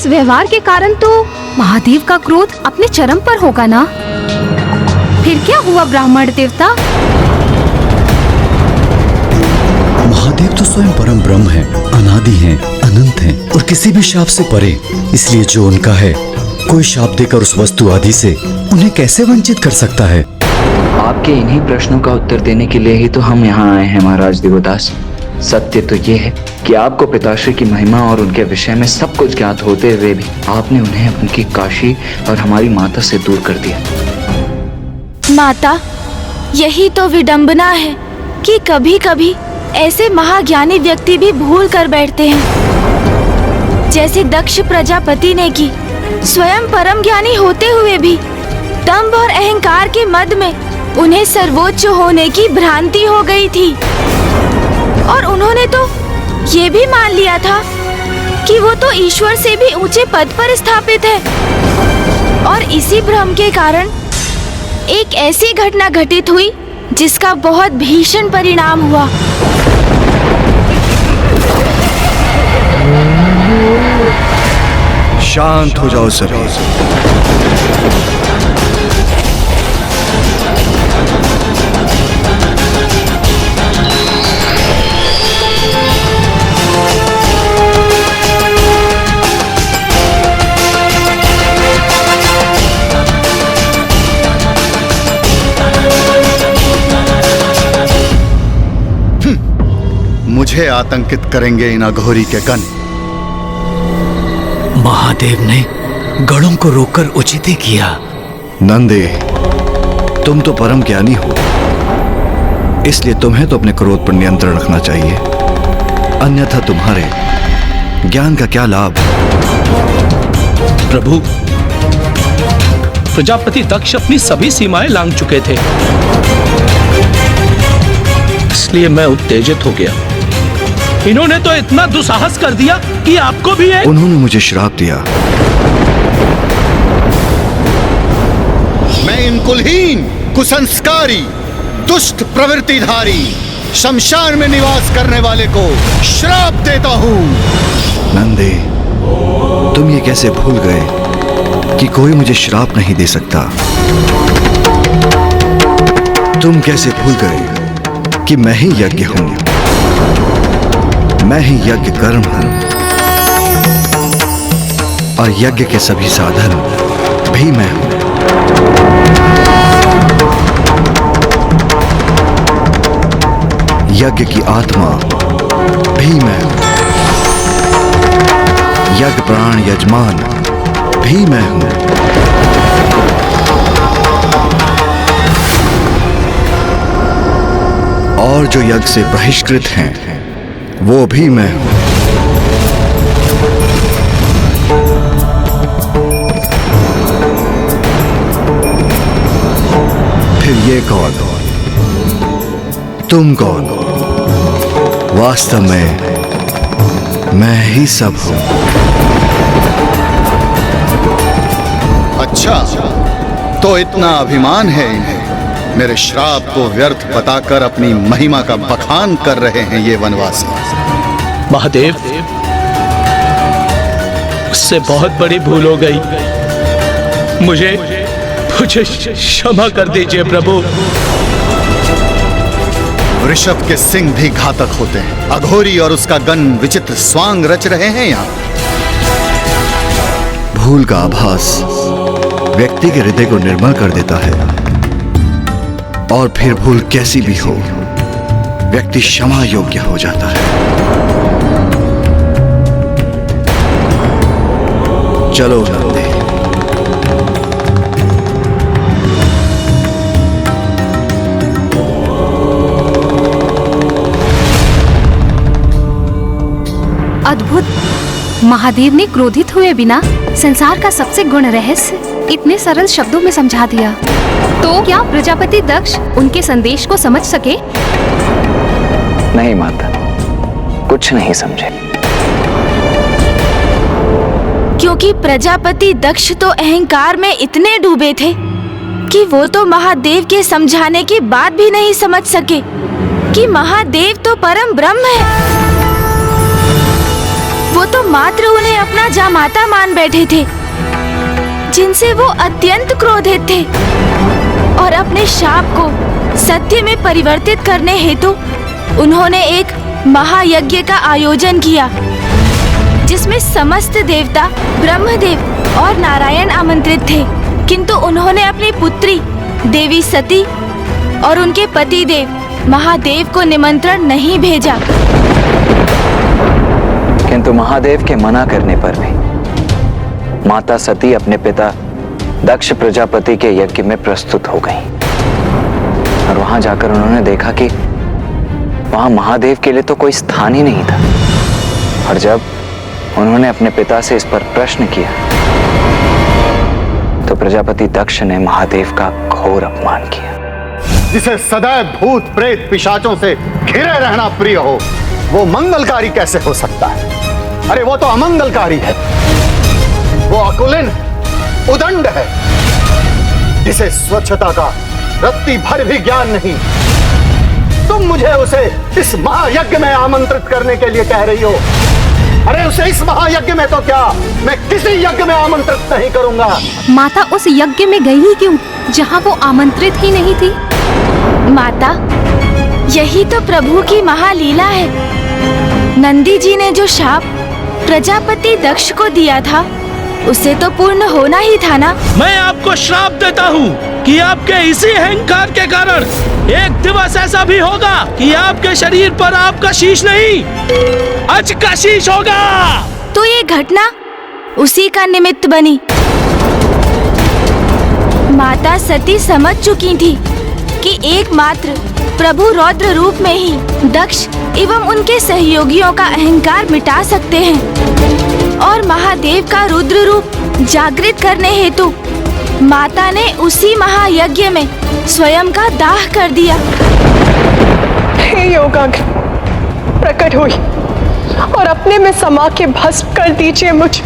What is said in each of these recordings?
इस व्यवहार के कारण तो महादेव का क्रोध अपने चरम पर होगा ना? फिर क्या हुआ ब्राह्मण देवता? महादेव तो स्वयं परम ब्रह्म है, अनादि हैं, अनंत हैं और किसी भी शाप से परे। इसलिए जो उनका है, कोई शाप देकर उस वस्तु आदि से उन्हें कैसे वंचित कर सकता है? आपके इन्हीं प्रश्नों का उत्तर देने के लिए ही तो हम यहाँ आए हैं महाराज देवदास। सत्य तो ये है कि आपको पिताश्री की महिमा और उनके विषय में सब कुछ ज्ञात होते हुए भी आपने उन्हें उनकी काशी और हमारी माता से दूर कर दिया। माता, यही तो विडंबना है कि कभी कभी ऐसे महाज्ञानी व्यक्ति भी भूल कर बैठते हैं, जैसे दक्ष प्रजापति ने की। स्वयं परम ज्ञानी होते हुए भी दंभ और अहंकार के मद में उन्हें सर्वोच्च होने की भ्रांति हो गई थी और उन्होंने तो ये भी मान लिया था कि वो तो ईश्वर से भी ऊंचे पद पर स्थापित है। और इसी भ्रम के कारण एक ऐसी घटना घटित हुई जिसका बहुत भीषण परिणाम हुआ। शांत हो जाओ सभी। मुझे आतंकित करेंगे इन अघोरी के गण। महादेव ने गणों को रोककर उचित ही किया। नंदे, तुम तो परम ज्ञानी हो, इसलिए तुम्हें तो अपने क्रोध पर नियंत्रण रखना चाहिए, अन्यथा तुम्हारे ज्ञान का क्या लाभ? प्रभु, प्रजापति दक्ष अपनी सभी सीमाएं लांघ चुके थे, इसलिए मैं उत्तेजित हो गया। इन्होंने तो इतना दुस्साहस कर दिया कि आपको भी एक... उन्होंने मुझे श्राप दिया। मैं इन कुलहीन, कुसंस्कारी, दुष्ट प्रवृत्तिधारी, शमशान में निवास करने वाले को श्राप देता हूँ। नंदे, तुम ये कैसे भूल गए कि कोई मुझे श्राप नहीं दे सकता? तुम कैसे भूल गए कि मैं ही यज्ञ हूँ, मैं ही यज्ञ कर्म हूं और यज्ञ के सभी साधन भी मैं हूं। यज्ञ की आत्मा भी मैं हूं, यज्ञ प्राण यजमान भी मैं हूं। और जो यज्ञ से बहिष्कृत हैं, वो भी मैं हूं। फिर ये कौन? तुम कौन? वास्तव में मैं ही सब हूं। अच्छा, तो इतना अभिमान है इन्हें। मेरे श्राप को व्यर्थ बताकर अपनी महिमा का बखान कर रहे हैं ये वनवासी। महादेव, उससे बहुत बड़ी भूल हो गई। मुझे क्षमा कर दीजिए प्रभु। ऋषभ के सिंह भी घातक होते हैं। अघोरी और उसका गण विचित्र स्वांग रच रहे हैं यहाँ। भूल का आभास व्यक्ति के हृदय को निर्मल कर देता है, और फिर भूल कैसी भी हो, व्यक्ति क्षमा योग्य हो जाता है। चलो नंदे। अद्भुत! महादेव ने क्रोधित हुए बिना संसार का सबसे गुण रहस्य इतने सरल शब्दों में समझा दिया। तो क्या प्रजापति दक्ष उनके संदेश को समझ सके? नहीं माता, कुछ नहीं समझे। क्योंकि प्रजापति दक्ष तो अहंकार में इतने डूबे थे कि वो तो महादेव के समझाने की बात भी नहीं समझ सके कि महादेव तो परम ब्रह्म है। वो वो तो मात्र उन्हें अपना जामाता मान बैठे थे, जिनसे वो अत्यंत क्रोधित थे, और अपने शाप को सत्य में परिवर्तित करने हेतु उन्होंने एक महायज्ञ का आयोजन किया, जिसमें समस्त देवता, ब्रह्मदेव और नारायण आमंत्रित थे। किंतु उन्होंने अपनी पुत्री देवी सती और उनके पति देव महादेव को निमंत्रण नहीं भेजा। किंतु महादेव के मना करने पर भी माता सती अपने पिता दक्ष प्रजापति के यज्ञ में प्रस्तुत हो गईं। और वहां जाकर उन्होंने देखा कि वहां महादेव के लिए तो कोई स्थान ही नहीं था। और जब उन्होंने अपने पिता से इस पर प्रश्न किया तो प्रजापति दक्ष ने महादेव का घोर अपमान किया। जिसे सदैव भूत प्रेत पिशाचों से घिरे रहना प्रिय हो, वो मंगलकारी कैसे हो सकता है? अरे वो तो अमंगलकारी है, वो अकुलीन उदंड है, जिसे स्वच्छता का रत्ती भर भी ज्ञान नहीं। तुम मुझे उसे इस महायज्ञ में आमंत्रित करने के लिए कह रही हो? अरे उसे इस महायज्ञ में तो क्या, मैं किसी यज्ञ में आमंत्रित नहीं करूंगा। माता उस यज्ञ में गई ही क्यों, जहाँ वो आमंत्रित ही नहीं थी? माता, यही तो प्रभु की महालीला है। नंदी जी ने जो शाप प्रजापति दक्ष को दिया था, उसे तो पूर्ण होना ही था ना। मैं आपको श्राप देता हूँ कि आपके इसी अहंकार के कारण एक दिवस ऐसा भी होगा कि आपके शरीर पर आपका शीश नहीं, अज का शीश होगा। तो ये घटना उसी का निमित्त बनी। माता सती समझ चुकी थी कि एकमात्र प्रभु रौद्र रूप में ही दक्ष एवं उनके सहयोगियों का अहंकार मिटा सकते हैं, और महादेव का रुद्र रूप जागृत करने हेतु माता ने उसी महायज्ञ में स्वयं का दाह कर दिया। हे योगाग्नि, प्रकट हुई और अपने में समा के भस्म कर दीजिए मुझे।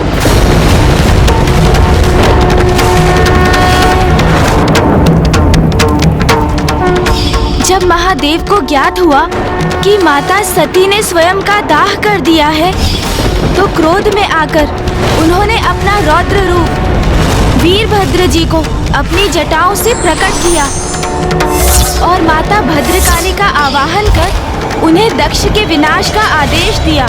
जब महादेव को ज्ञात हुआ कि माता सती ने स्वयं का दाह कर दिया है, तो क्रोध में आकर उन्होंने अपना रौद्र रूप वीरभद्र जी को अपनी जटाओं से प्रकट किया और माता भद्रकाली का आवाहन कर उन्हें दक्ष के विनाश का आदेश दिया।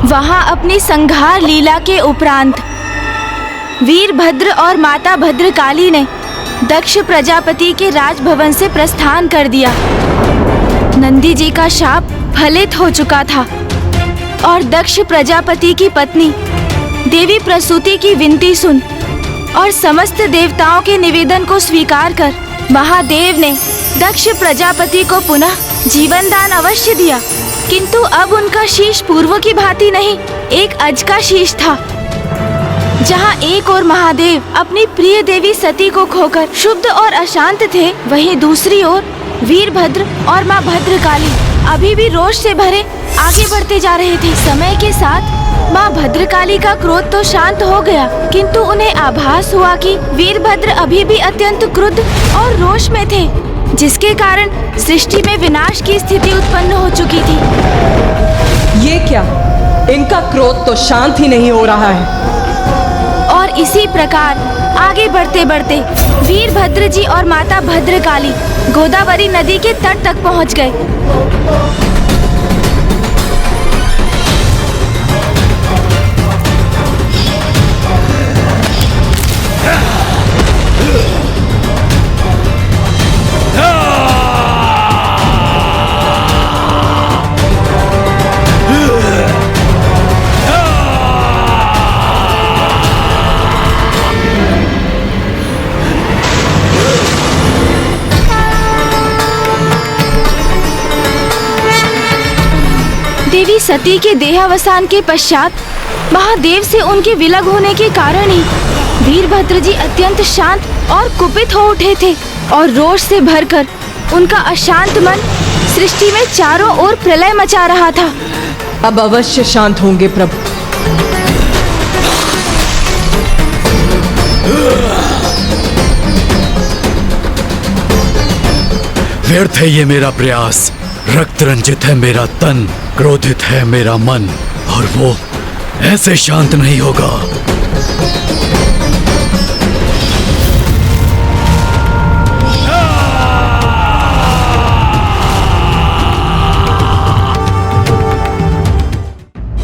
वहां अपनी संहार लीला के उपरांत वीरभद्र और माता भद्रकाली ने दक्ष प्रजापति के राजभवन से प्रस्थान कर दिया। नंदी जी का शाप फलित हो चुका था और दक्ष प्रजापति की पत्नी देवी प्रसूति की विनती सुन और समस्त देवताओं के निवेदन को स्वीकार कर महादेव ने दक्ष प्रजापति को पुनः जीवन दान अवश्य दिया। किंतु अब उनका शीश पूर्व की भांति नहीं, एक अज का शीश था। जहां एक और महादेव अपनी प्रिय देवी सती को खोकर शुद्ध और अशांत थे, वहीं दूसरी ओर वीरभद्र और माँ भद्रकाली अभी भी रोष से भरे आगे बढ़ते जा रहे थे। समय के साथ माँ भद्रकाली का क्रोध तो शांत हो गया, किंतु उन्हें आभास हुआ कि वीरभद्र अभी भी अत्यंत क्रुद्ध और रोष में थे, जिसके कारण सृष्टि में विनाश की स्थिति उत्पन्न हो चुकी थी। ये क्या, इनका क्रोध तो शांत ही नहीं हो रहा है। और इसी प्रकार आगे बढ़ते बढ़ते वीरभद्र जी और माता भद्रकाली गोदावरी नदी के तट तक पहुंच गए। देवी सती के देहावसान के पश्चात महादेव से उनके विलग होने के कारण ही वीरभद्र जी अत्यंत शांत और कुपित हो उठे थे और रोष से भरकर उनका अशांत मन सृष्टि में चारों ओर प्रलय मचा रहा था। अब अवश्य शांत होंगे प्रभु। व्यर्थ है ये मेरा प्रयास, रक्त रंजित है मेरा तन, क्रोधित है मेरा मन, और वो ऐसे शांत नहीं होगा।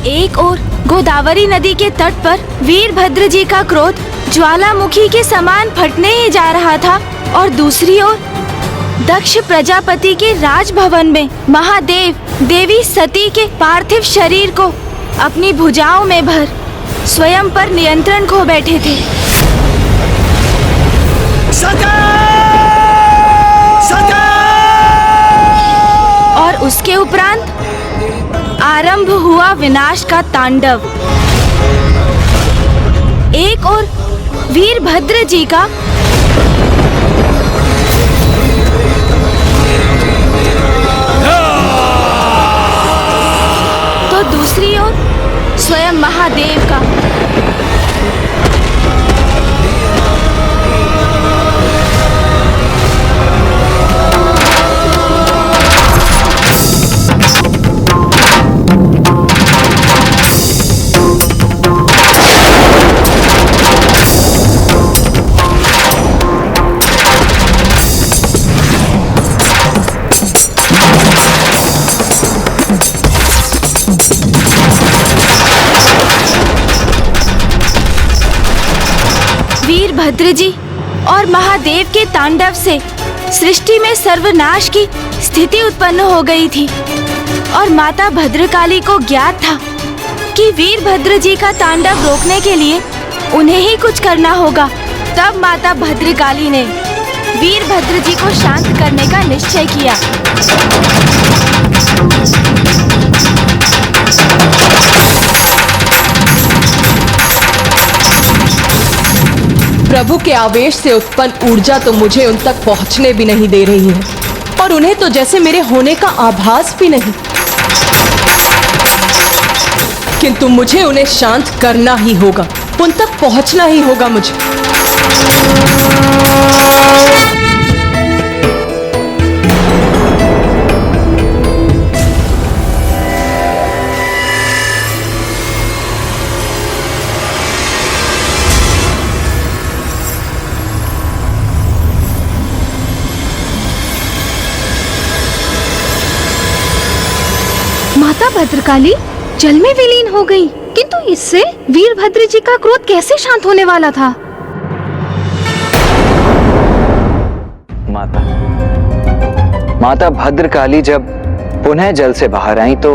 एक ओर गोदावरी नदी के तट पर वीरभद्र जी का क्रोध ज्वालामुखी के समान फटने ही जा रहा था और दूसरी ओर दक्ष प्रजापति के राजभवन में महादेव देवी सती के पार्थिव शरीर को अपनी भुजाओं में भर स्वयं पर नियंत्रण खो बैठे थे। और उसके उपरांत आरंभ हुआ विनाश का तांडव। एक और वीरभद्र जी का तो दूसरी ओर स्वयं महादेव का। वीरभद्र जी और महादेव के तांडव से सृष्टि में सर्वनाश की स्थिति उत्पन्न हो गई थी और माता भद्रकाली को ज्ञात था कि वीरभद्र जी का तांडव रोकने के लिए उन्हें ही कुछ करना होगा। तब माता भद्रकाली ने वीरभद्र जी को शांत करने का निश्चय किया। प्रभु के आवेश से उत्पन्न ऊर्जा तो मुझे उन तक पहुंचने भी नहीं दे रही है और उन्हें तो जैसे मेरे होने का आभास भी नहीं, किंतु मुझे उन्हें शांत करना ही होगा, उन तक पहुंचना ही होगा मुझे। माता भद्रकाली जल में विलीन हो गई, किंतु इससे वीरभद्र जी का क्रोध कैसे शांत होने वाला था? माता भद्रकाली जब पुनः जल से बाहर आई तो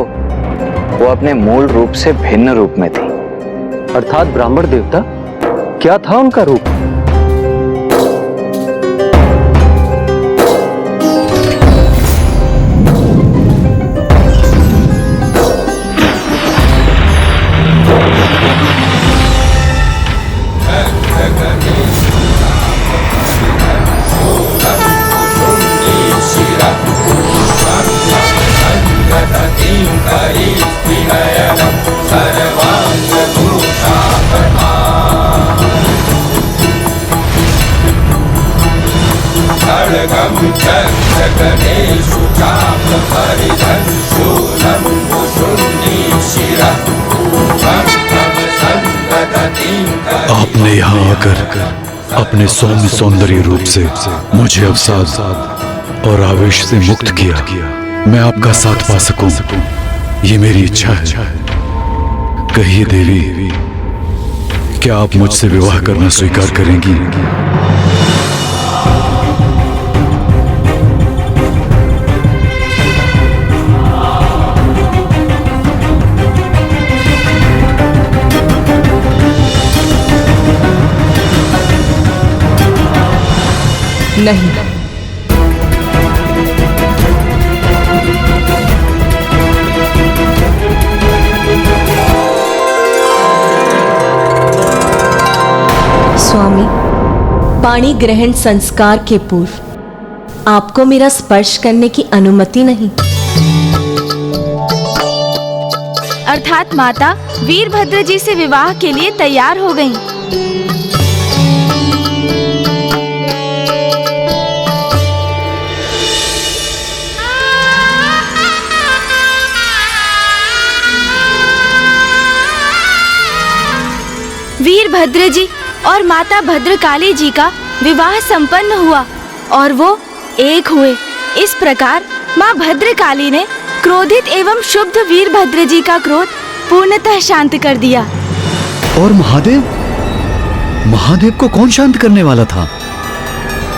वो अपने मूल रूप से भिन्न रूप में थी। अर्थात ब्राह्मण देवता, क्या था उनका रूप? आपने यहाँ आकर अपने सौम्य सौंदर्य रूप से मुझे अवसाद और आवेश से मुक्त किया। मैं आपका साथ पा सकूं, ये मेरी इच्छा है। कहिए देवी, क्या आप मुझसे विवाह करना स्वीकार करेंगी? नहीं, स्वामी, पाणी ग्रहण संस्कार के पूर्व आपको मेरा स्पर्श करने की अनुमति नहीं। अर्थात माता वीरभद्र जी से विवाह के लिए तैयार हो गईं। वीरभद्र जी और माता भद्रकाली जी का विवाह संपन्न हुआ और वो एक हुए। इस प्रकार माँ भद्रकाली ने क्रोधित एवं शुद्ध वीरभद्र जी का क्रोध पूर्णतः शांत कर दिया। और महादेव, महादेव को कौन शांत करने वाला था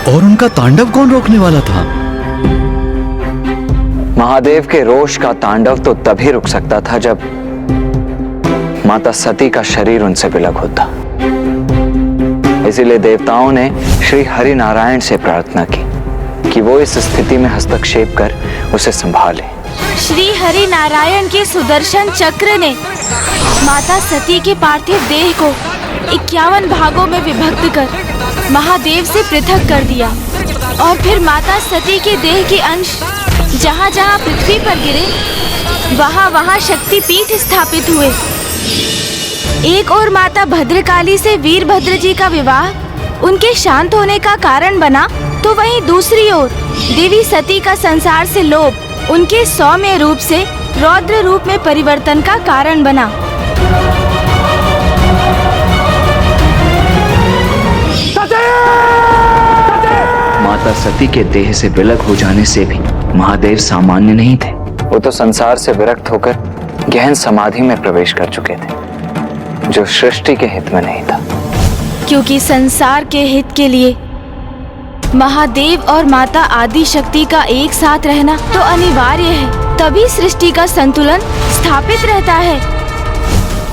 और उनका तांडव कौन रोकने वाला था? महादेव के रोष का तांडव तो तभी रुक सकता था जब माता सती का शरीर उनसे विलग होता। इसीलिए देवताओं ने श्री हरि नारायण से प्रार्थना की कि वो इस स्थिति में हस्तक्षेप कर उसे संभाले। श्री हरि नारायण के सुदर्शन चक्र ने माता सती के पार्थिव देह को 51 भागों में विभक्त कर महादेव से पृथक कर दिया और फिर माता सती के देह के अंश जहाँ जहाँ पृथ्वी पर गिरे वहाँ वहाँ शक्तिपीठ स्थापित हुए। एक और माता भद्रकाली से वीरभद्र जी का विवाह उनके शांत होने का कारण बना, तो वहीं दूसरी ओर देवी सती का संसार से लोभ उनके सौम्य रूप से रौद्र रूप में परिवर्तन का कारण बना। माता सती के देह से विलग हो जाने से भी महादेव सामान्य नहीं थे। वो तो संसार से विरक्त होकर गहन समाधि में प्रवेश कर चुके थे, जो सृष्टि के हित में नहीं था। क्योंकि संसार के हित के लिए महादेव और माता आदि शक्ति का एक साथ रहना तो अनिवार्य है, तभी सृष्टि का संतुलन स्थापित रहता है।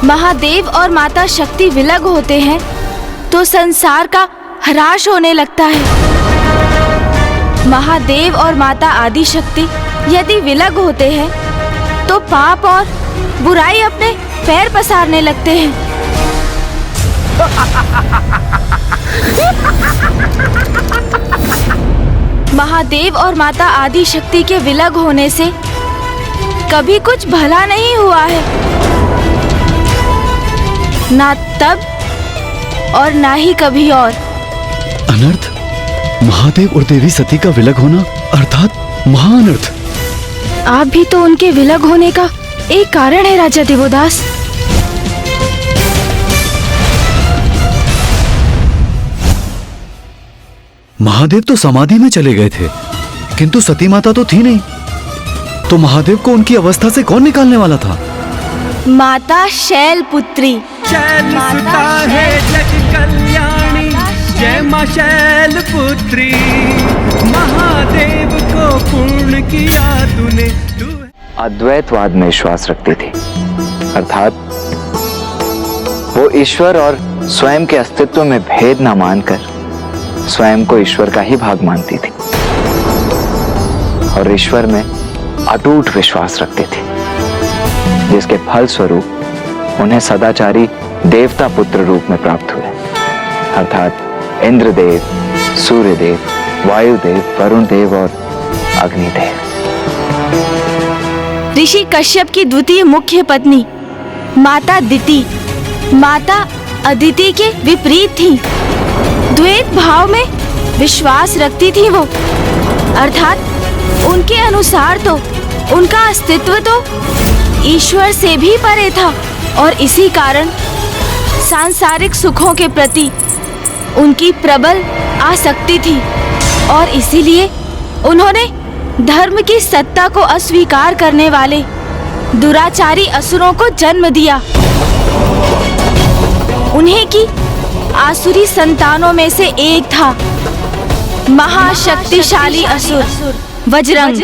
महादेव और माता शक्ति विलग होते हैं तो संसार का ह्रास होने लगता है। महादेव और माता आदि शक्ति यदि विलग होते हैं तो पाप और बुराई अपने पैर पसारने लगते हैं। महादेव और माता आदि शक्ति के विलग होने से कभी कुछ भला नहीं हुआ है, ना तब और ना ही कभी और। अनर्थ, महादेव और देवी सती का विलग होना अर्थात महाअनर्थ। आप भी तो उनके विलग होने का एक कारण है राजा देवोदास। महादेव तो समाधि में चले गए थे, किंतु सती माता तो थी नहीं, तो महादेव को उनकी अवस्था से कौन निकालने वाला था? माता शैलपुत्री। शैलसुता है जग कल्याणी, जय मां शैलपुत्री। महादेव को पूर्ण किया तूने। अद्वैतवाद में विश्वास रखती थी, अर्थात वो ईश्वर और स्वयं के अस्तित्व में भेद न मानकर स्वयं को ईश्वर का ही भाग मानती थी और ईश्वर में अटूट विश्वास रखती थी, जिसके फल स्वरूप उन्हें सदाचारी देवता पुत्र रूप में प्राप्त हुए, अर्थात इंद्रदेव, सूर्यदेव, वायुदेव, वरुण देव और अग्निदेव। ऋषि कश्यप की द्वितीय मुख्य पत्नी माता दिति माता अदिति के विपरीत थी। द्वैत भाव में विश्वास रखती थी वो, अर्थात उनके अनुसार तो उनका अस्तित्व तो ईश्वर से भी परे था और इसी कारण सांसारिक सुखों के प्रति उनकी प्रबल आसक्ति थी और इसीलिए उन्होंने धर्म की सत्ता को अस्वीकार करने वाले दुराचारी असुरों को जन्म दिया। उन्हीं की आसुरी संतानों में से एक था महाशक्तिशाली असुर वज्रंग।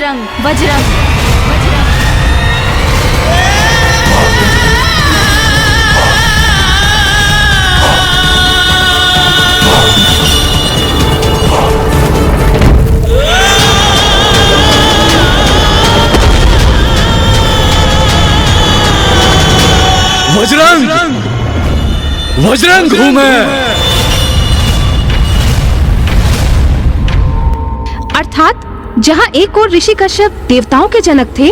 वज्रंग, वज्रंग हूं मैं। अर्थात जहाँ एक ओर ऋषि कश्यप देवताओं के जनक थे,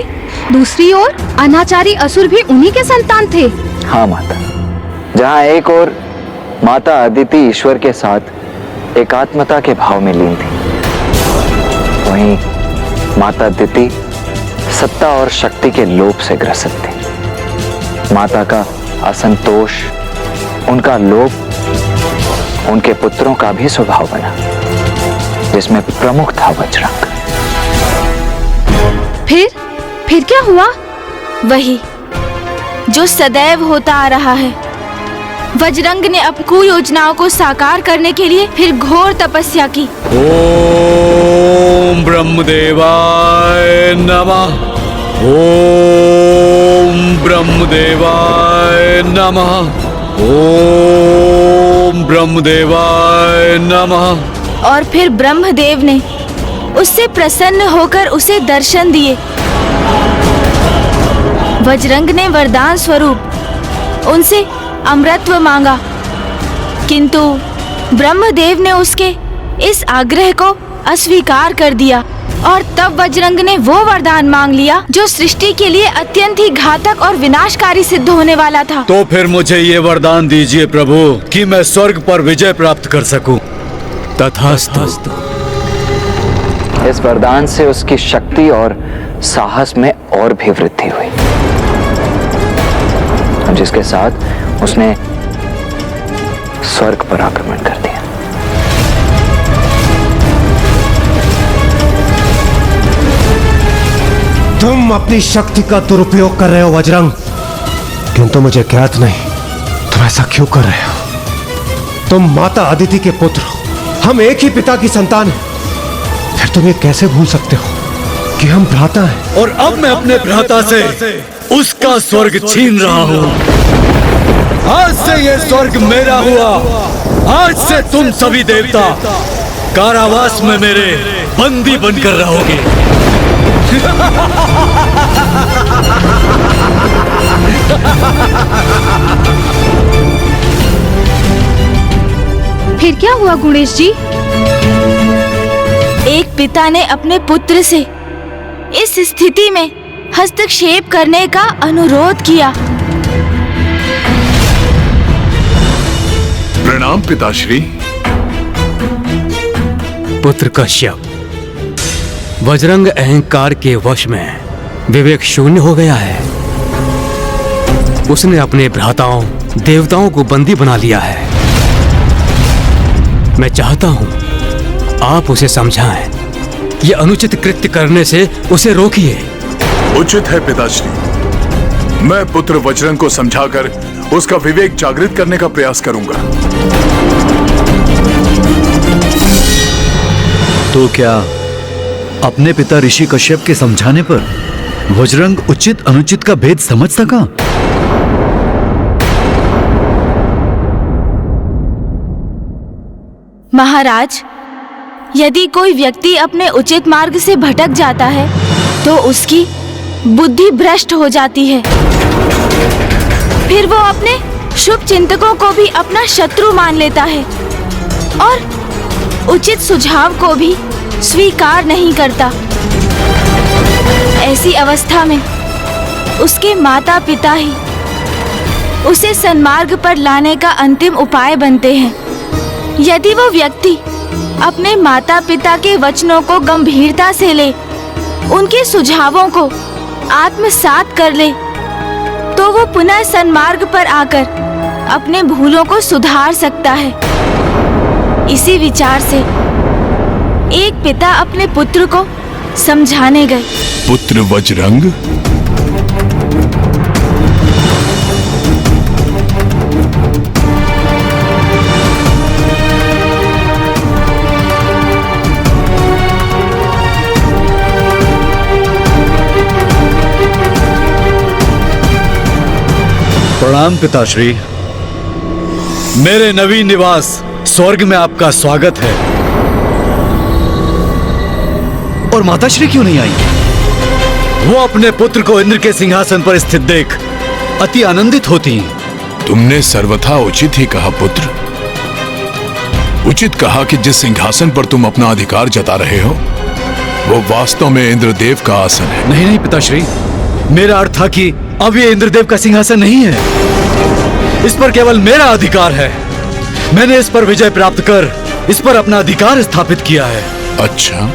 दूसरी ओर अनाचारी असुर भी उन्हीं के संतान थे। हाँ माता, जहाँ एक और माता अदिति ईश्वर के साथ एकात्मता के भाव में लीन थी, वहीं माता अदिति सत्ता और शक्ति के लोभ से ग्रसित थी। माता का असंतोष, उनका लोभ उनके पुत्रों का भी स्वभाव बना, जिसमें प्रमुख था वज्रंग। फिर क्या हुआ? वही जो सदैव होता आ रहा है। वज्रंग ने अपनी कुयोजनाओं को साकार करने के लिए फिर घोर तपस्या की। ओम ब्रह्मदेवाय नमः। ओम ब्रह्मदेवाय नमः। ओम ब्रह्मदेवाय नमः। और फिर ब्रह्मदेव ने उससे प्रसन्न होकर उसे दर्शन दिए। वज्रंग ने वरदान स्वरूप उनसे अमृतत्व मांगा, किंतु ब्रह्मदेव ने उसके इस आग्रह को अस्वीकार कर दिया और तब वज्रंग ने वो वरदान मांग लिया जो सृष्टि के लिए अत्यंत ही घातक और विनाशकारी सिद्ध होने वाला था। तो फिर मुझे ये वरदान दीजिए प्रभु कि मैं स्वर्ग पर विजय प्राप्त कर सकूं। तथास्तु। इस वरदान से उसकी शक्ति और साहस में और भी वृद्धि हुई, जिसके साथ उसने स्वर्ग पर आक्रमण कर दिया। तुम अपनी शक्ति का दुरुपयोग कर रहे हो वज्रंग, किंतु मुझे ज्ञात नहीं तुम ऐसा क्यों कर रहे हो। तुम माता अदिति के पुत्र हो, हम एक ही पिता की संतान हैं। फिर तुम ये कैसे भूल सकते हो कि हम भ्राता हैं? और अब मैं अपने भ्राता से उसका स्वर्ग छीन रहा हूँ। आज से ये स्वर्ग मेरा हुआ। आज से तुम सभी देवता कारावास में मेरे बंदी बनकर रहोगे। फिर क्या हुआ गुणेश जी? एक पिता ने अपने पुत्र से इस स्थिति में हस्तक्षेप करने का अनुरोध किया। प्रणाम पिताश्री। पुत्र कश्यप, वज्रंग अहंकार के वश में विवेक शून्य हो गया है। उसने अपने भ्राताओं देवताओं को बंदी बना लिया है। मैं चाहता हूं आप उसे समझाएं। ये अनुचित कृत्य करने से उसे रोकिए। उचित है पिताश्री। मैं पुत्र वज्रंग को समझाकर उसका विवेक जागृत करने का प्रयास करूंगा। तो क्या अपने पिता ऋषि कश्यप के समझाने पर वज्रंग उचित अनुचित का भेद समझ सका? महाराज, यदि कोई व्यक्ति अपने उचित मार्ग से भटक जाता है तो उसकी बुद्धि भ्रष्ट हो जाती है। फिर वो अपने शुभ चिंतकों को भी अपना शत्रु मान लेता है और उचित सुझाव को भी स्वीकार नहीं करता। ऐसी अवस्था में उसके माता पिता ही उसे सन्मार्ग पर लाने का अंतिम उपाय बनते हैं। यदि वो व्यक्ति अपने माता पिता के वचनों को गंभीरता से ले, उनके सुझावों को आत्मसात कर ले, तो वो पुनः सन्मार्ग पर आकर अपने भूलों को सुधार सकता है। इसी विचार से एक पिता अपने पुत्र को समझाने गए। पुत्र वज्रंग, प्रणाम पिताश्री। मेरे नवीन निवास स्वर्ग में आपका स्वागत है। और माताश्री क्यों नहीं आई? वो अपने पुत्र को इंद्र के सिंहासन पर स्थित देख अति आनंदित होती हैं। तुमने सर्वथा उचित ही कहा पुत्र। उचित कहा कि जिस सिंहासन पर तुम अपना अधिकार जता रहे हो वो वास्तव में इंद्रदेव का आसन है। नहीं नहीं पिताश्री, मेरा अर्थ था कि अब ये इंद्रदेव का सिंहासन नहीं है। इस पर केवल मेरा अधिकार है। मैंने इस पर विजय प्राप्त कर इस पर अपना अधिकार स्थापित किया है। अच्छा,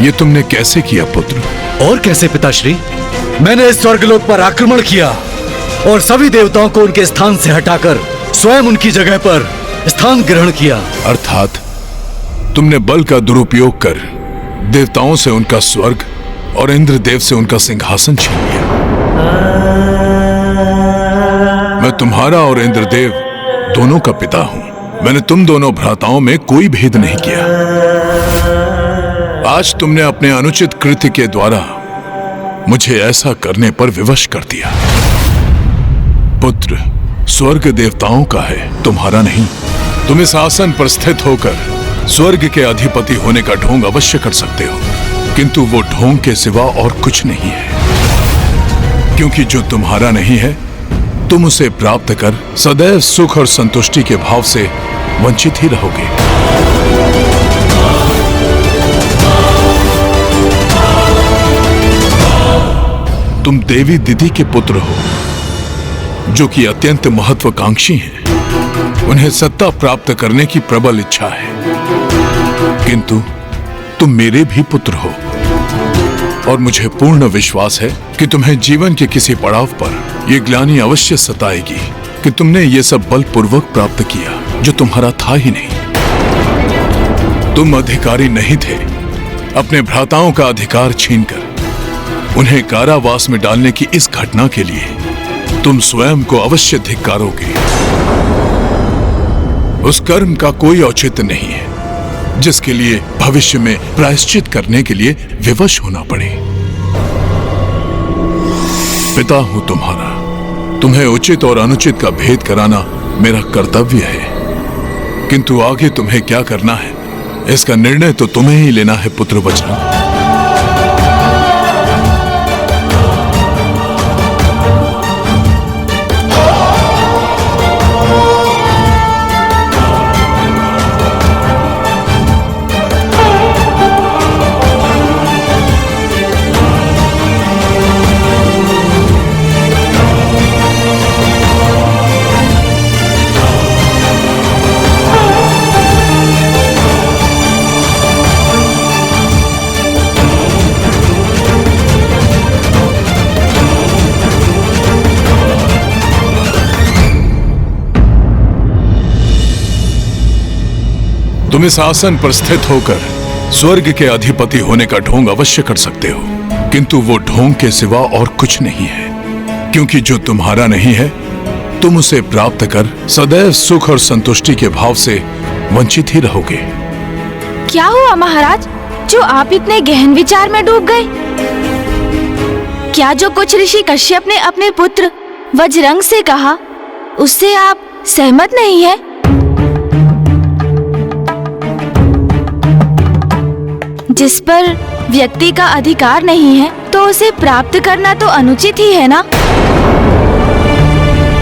ये तुमने कैसे किया पुत्र? और कैसे पिताश्री? मैंने इस स्वर्गलोक पर आक्रमण किया और सभी देवताओं को उनके स्थान से हटाकर स्वयं उनकी जगह पर स्थान ग्रहण किया। अर्थात तुमने बल का दुरुपयोग कर देवताओं से उनका स्वर्ग और इंद्रदेव से उनका सिंहासन छीन लिया। मैं तुम्हारा और इंद्रदेव दोनों का पिता हूं। मैंने तुम दोनों भ्राताओं में कोई भेद नहीं किया। आज तुमने अपने अनुचित कृत्य के द्वारा मुझे ऐसा करने पर विवश कर दिया। पुत्र, स्वर्ग देवताओं का है, तुम्हारा नहीं। तुम इस आसन पर स्थित होकर स्वर्ग के अधिपति होने का ढोंग अवश्य कर सकते हो, किंतु वो ढोंग के सिवा और कुछ नहीं है। क्योंकि जो तुम्हारा नहीं है, तुम उसे प्राप्त कर सदैव सुख और संतुष्टि के भाव से वंचित ही रहोगे। तुम देवी दीदी के पुत्र हो, जो कि अत्यंत महत्वाकांक्षी हैं। उन्हें सत्ता प्राप्त करने की प्रबल इच्छा है, किंतु तुम मेरे भी पुत्र हो और मुझे पूर्ण विश्वास है कि तुम्हें जीवन के किसी पड़ाव पर यह ग्लानि अवश्य सताएगी कि तुमने ये सब बलपूर्वक प्राप्त किया जो तुम्हारा था ही नहीं। तुम अधिकारी नहीं थे। अपने भ्राताओं का अधिकार छीनकर उन्हें कारावास में डालने की इस घटना के लिए तुम स्वयं को अवश्य धिक्कारोगे। उस कर्म का कोई औचित्य नहीं है जिसके लिए भविष्य में प्रायश्चित करने के लिए विवश होना पड़े। पिता हूं तुम्हारा, तुम्हें उचित और अनुचित का भेद कराना मेरा कर्तव्य है, किंतु आगे तुम्हें क्या करना है इसका निर्णय तो तुम्हें ही लेना है पुत्र वज्रंग। तुम इस आसन पर स्थित होकर स्वर्ग के अधिपति होने का ढोंग अवश्य कर सकते हो, किंतु वो ढोंग के सिवा और कुछ नहीं है। क्योंकि जो तुम्हारा नहीं है, तुम उसे प्राप्त कर सदैव सुख और संतुष्टि के भाव से वंचित ही रहोगे। क्या हुआ महाराज, जो आप इतने गहन विचार में डूब गए? क्या जो कुछ ऋषि कश्यप ने अपने पुत्र वज्रंग से कहा, उससे आप सहमत नहीं है? जिस पर व्यक्ति का अधिकार नहीं है तो उसे प्राप्त करना तो अनुचित ही है ना?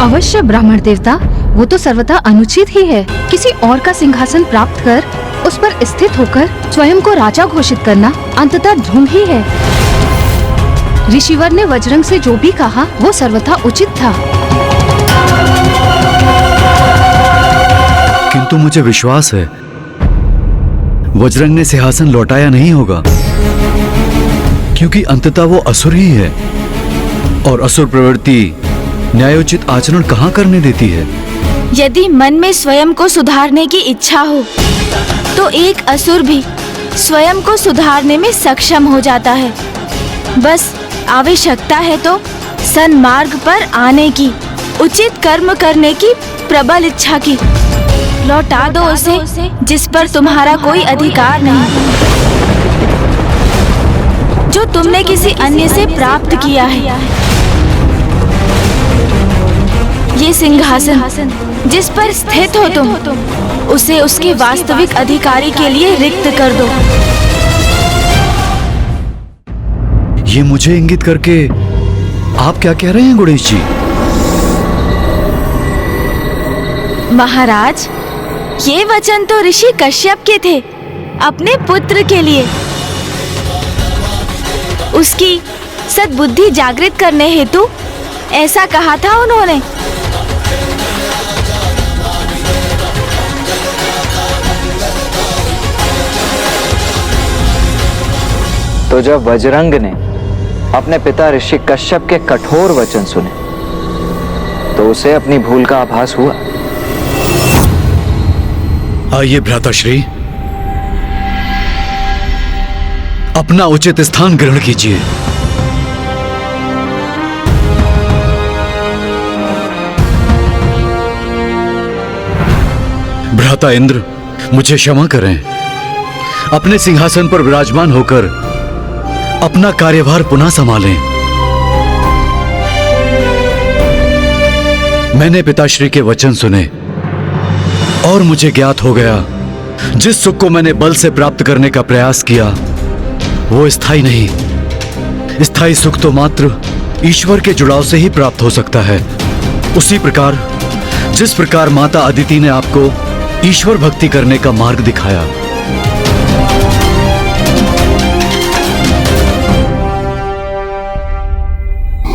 अवश्य ब्राह्मण देवता, वो तो सर्वथा अनुचित ही है। किसी और का सिंहासन प्राप्त कर उस पर स्थित होकर स्वयं को राजा घोषित करना अंततः ढोंग ही है। ऋषिवर ने वज्रंग से जो भी कहा वो सर्वथा उचित था। किंतु मुझे विश्वास है वज्रंग ने सिंहासन लौटाया नहीं होगा, क्योंकि अंततः वो असुर ही है और असुर प्रवृत्ति न्यायोचित आचरण कहाँ करने देती है। यदि मन में स्वयं को सुधारने की इच्छा हो तो एक असुर भी स्वयं को सुधारने में सक्षम हो जाता है। बस आवश्यकता है तो सन्मार्ग पर आने की, उचित कर्म करने की प्रबल इच्छा की। लौटा दो उसे जिस पर तुम्हारा कोई अधिकार नहीं, जो तुमने किसी अन्य से प्राप्त किया है। ये सिंहासन जिस पर स्थित हो तुम, उसे उसके वास्तविक अधिकारी के लिए रिक्त कर दो। ये मुझे इंगित करके आप क्या कह रहे हैं गुणेश जी? महाराज, ये वचन तो ऋषि कश्यप के थे अपने पुत्र के लिए। उसकी सद्बुद्धि जागृत करने हेतु ऐसा कहा था उन्होंने। तो जब वज्रंग ने अपने पिता ऋषि कश्यप के कठोर वचन सुने तो उसे अपनी भूल का आभास हुआ। आइए भ्राताश्री, अपना उचित स्थान ग्रहण कीजिए। भ्राता इंद्र, मुझे क्षमा करें। अपने सिंहासन पर विराजमान होकर अपना कार्यभार पुनः संभालें। मैंने पिताश्री के वचन सुने और मुझे ज्ञात हो गया, जिस सुख को मैंने बल से प्राप्त करने का प्रयास किया वो स्थायी नहीं। स्थायी सुख तो मात्र ईश्वर के जुड़ाव से ही प्राप्त हो सकता है। उसी प्रकार जिस प्रकार माता अदिति ने आपको ईश्वर भक्ति करने का मार्ग दिखाया,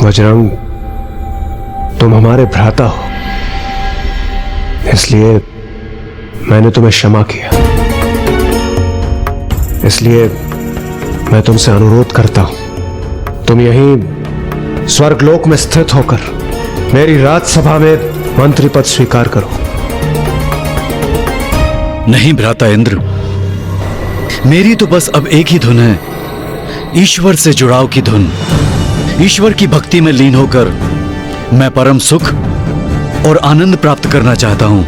बजरंग, तुम हमारे भ्राता हो, इसलिए मैंने तुम्हें क्षमा किया। इसलिए मैं तुमसे अनुरोध करता हूं, तुम यहीं स्वर्गलोक में स्थित होकर मेरी राजसभा में मंत्री पद स्वीकार करो। नहीं भ्राता इंद्र, मेरी तो बस अब एक ही धुन है, ईश्वर से जुड़ाव की धुन। ईश्वर की भक्ति में लीन होकर मैं परम सुख और आनंद प्राप्त करना चाहता हूं।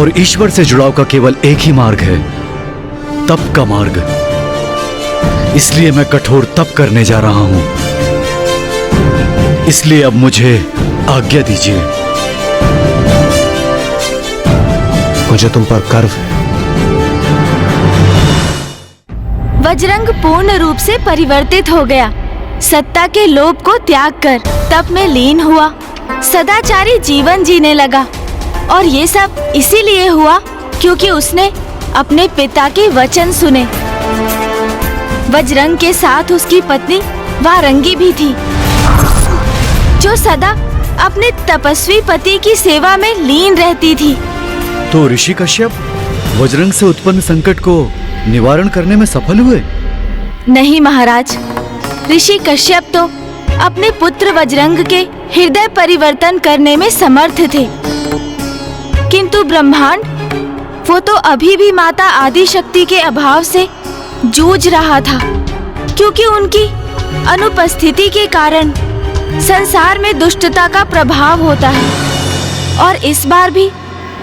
और ईश्वर से जुड़ाव का केवल एक ही मार्ग है, तप का मार्ग। इसलिए मैं कठोर तप करने जा रहा हूं। इसलिए अब मुझे आज्ञा दीजिए। मुझे तुम पर गर्व है। वज्रंग पूर्ण रूप से परिवर्तित हो गया। सत्ता के लोभ को त्याग कर तप में लीन हुआ, सदाचारी जीवन जीने लगा। और ये सब इसीलिए हुआ क्योंकि उसने अपने पिता के वचन सुने। वज्रंग के साथ उसकी पत्नी वारंगी भी थी, जो सदा अपने तपस्वी पति की सेवा में लीन रहती थी। तो ऋषि कश्यप वज्रंग से उत्पन्न संकट को निवारण करने में सफल हुए? नहीं महाराज, ऋषि कश्यप तो अपने पुत्र वज्रंग के हृदय परिवर्तन करने में समर्थ थे, किंतु ब्रह्मांड, वो तो अभी भी माता आदि शक्ति के अभाव से जूझ रहा था, क्योंकि उनकी अनुपस्थिति के कारण संसार में दुष्टता का प्रभाव होता है। और इस बार भी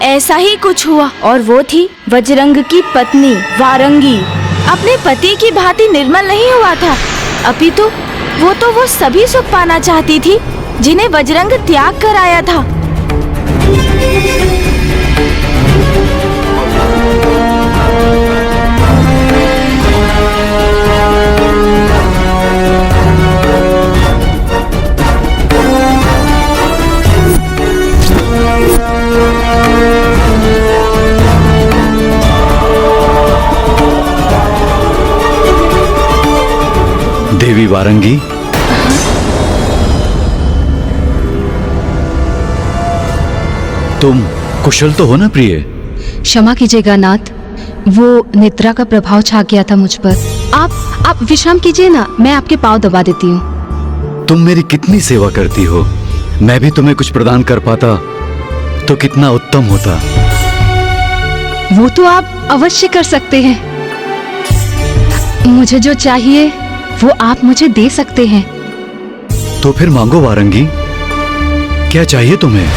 ऐसा ही कुछ हुआ। और वो थी वज्रंग की पत्नी वारंगी। अपने पति की भांति निर्मल नहीं हुआ था, अपितु वो सभी सुख पाना चाहती थी जिन्हें वज्रंग त्याग कर आया था। देवी वारंगी, तुम कुशल तो हो ना प्रिय? क्षमा कीजिएगा नाथ, वो निद्रा का प्रभाव छा गया था मुझ पर। आप विश्राम कीजिए ना, मैं आपके पाँव दबा देती हूँ। तुम मेरी कितनी सेवा करती हो, मैं भी तुम्हें कुछ प्रदान कर पाता तो कितना उत्तम होता। वो तो आप अवश्य कर सकते हैं। मुझे जो चाहिए वो आप मुझे दे सकते हैं। तो फिर मांगो वारंगी, क्या चाहिए तुम्हें?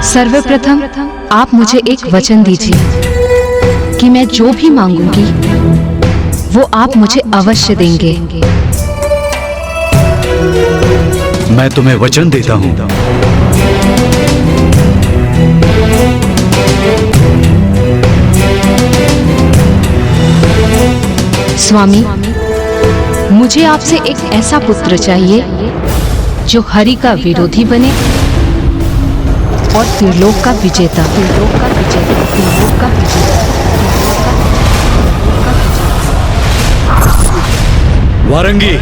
सर्वप्रथम आप मुझे एक वचन दीजिए कि मैं जो भी मांगूंगी वो आप मुझे अवश्य देंगे। मैं तुम्हें वचन देता हूँ। स्वामी, मुझे आपसे एक ऐसा पुत्र चाहिए जो हरि का विरोधी बने और त्रिलोक का विजेता, त्रिलोक का विजेता, त्रिलोक का विजेता। वारंगी,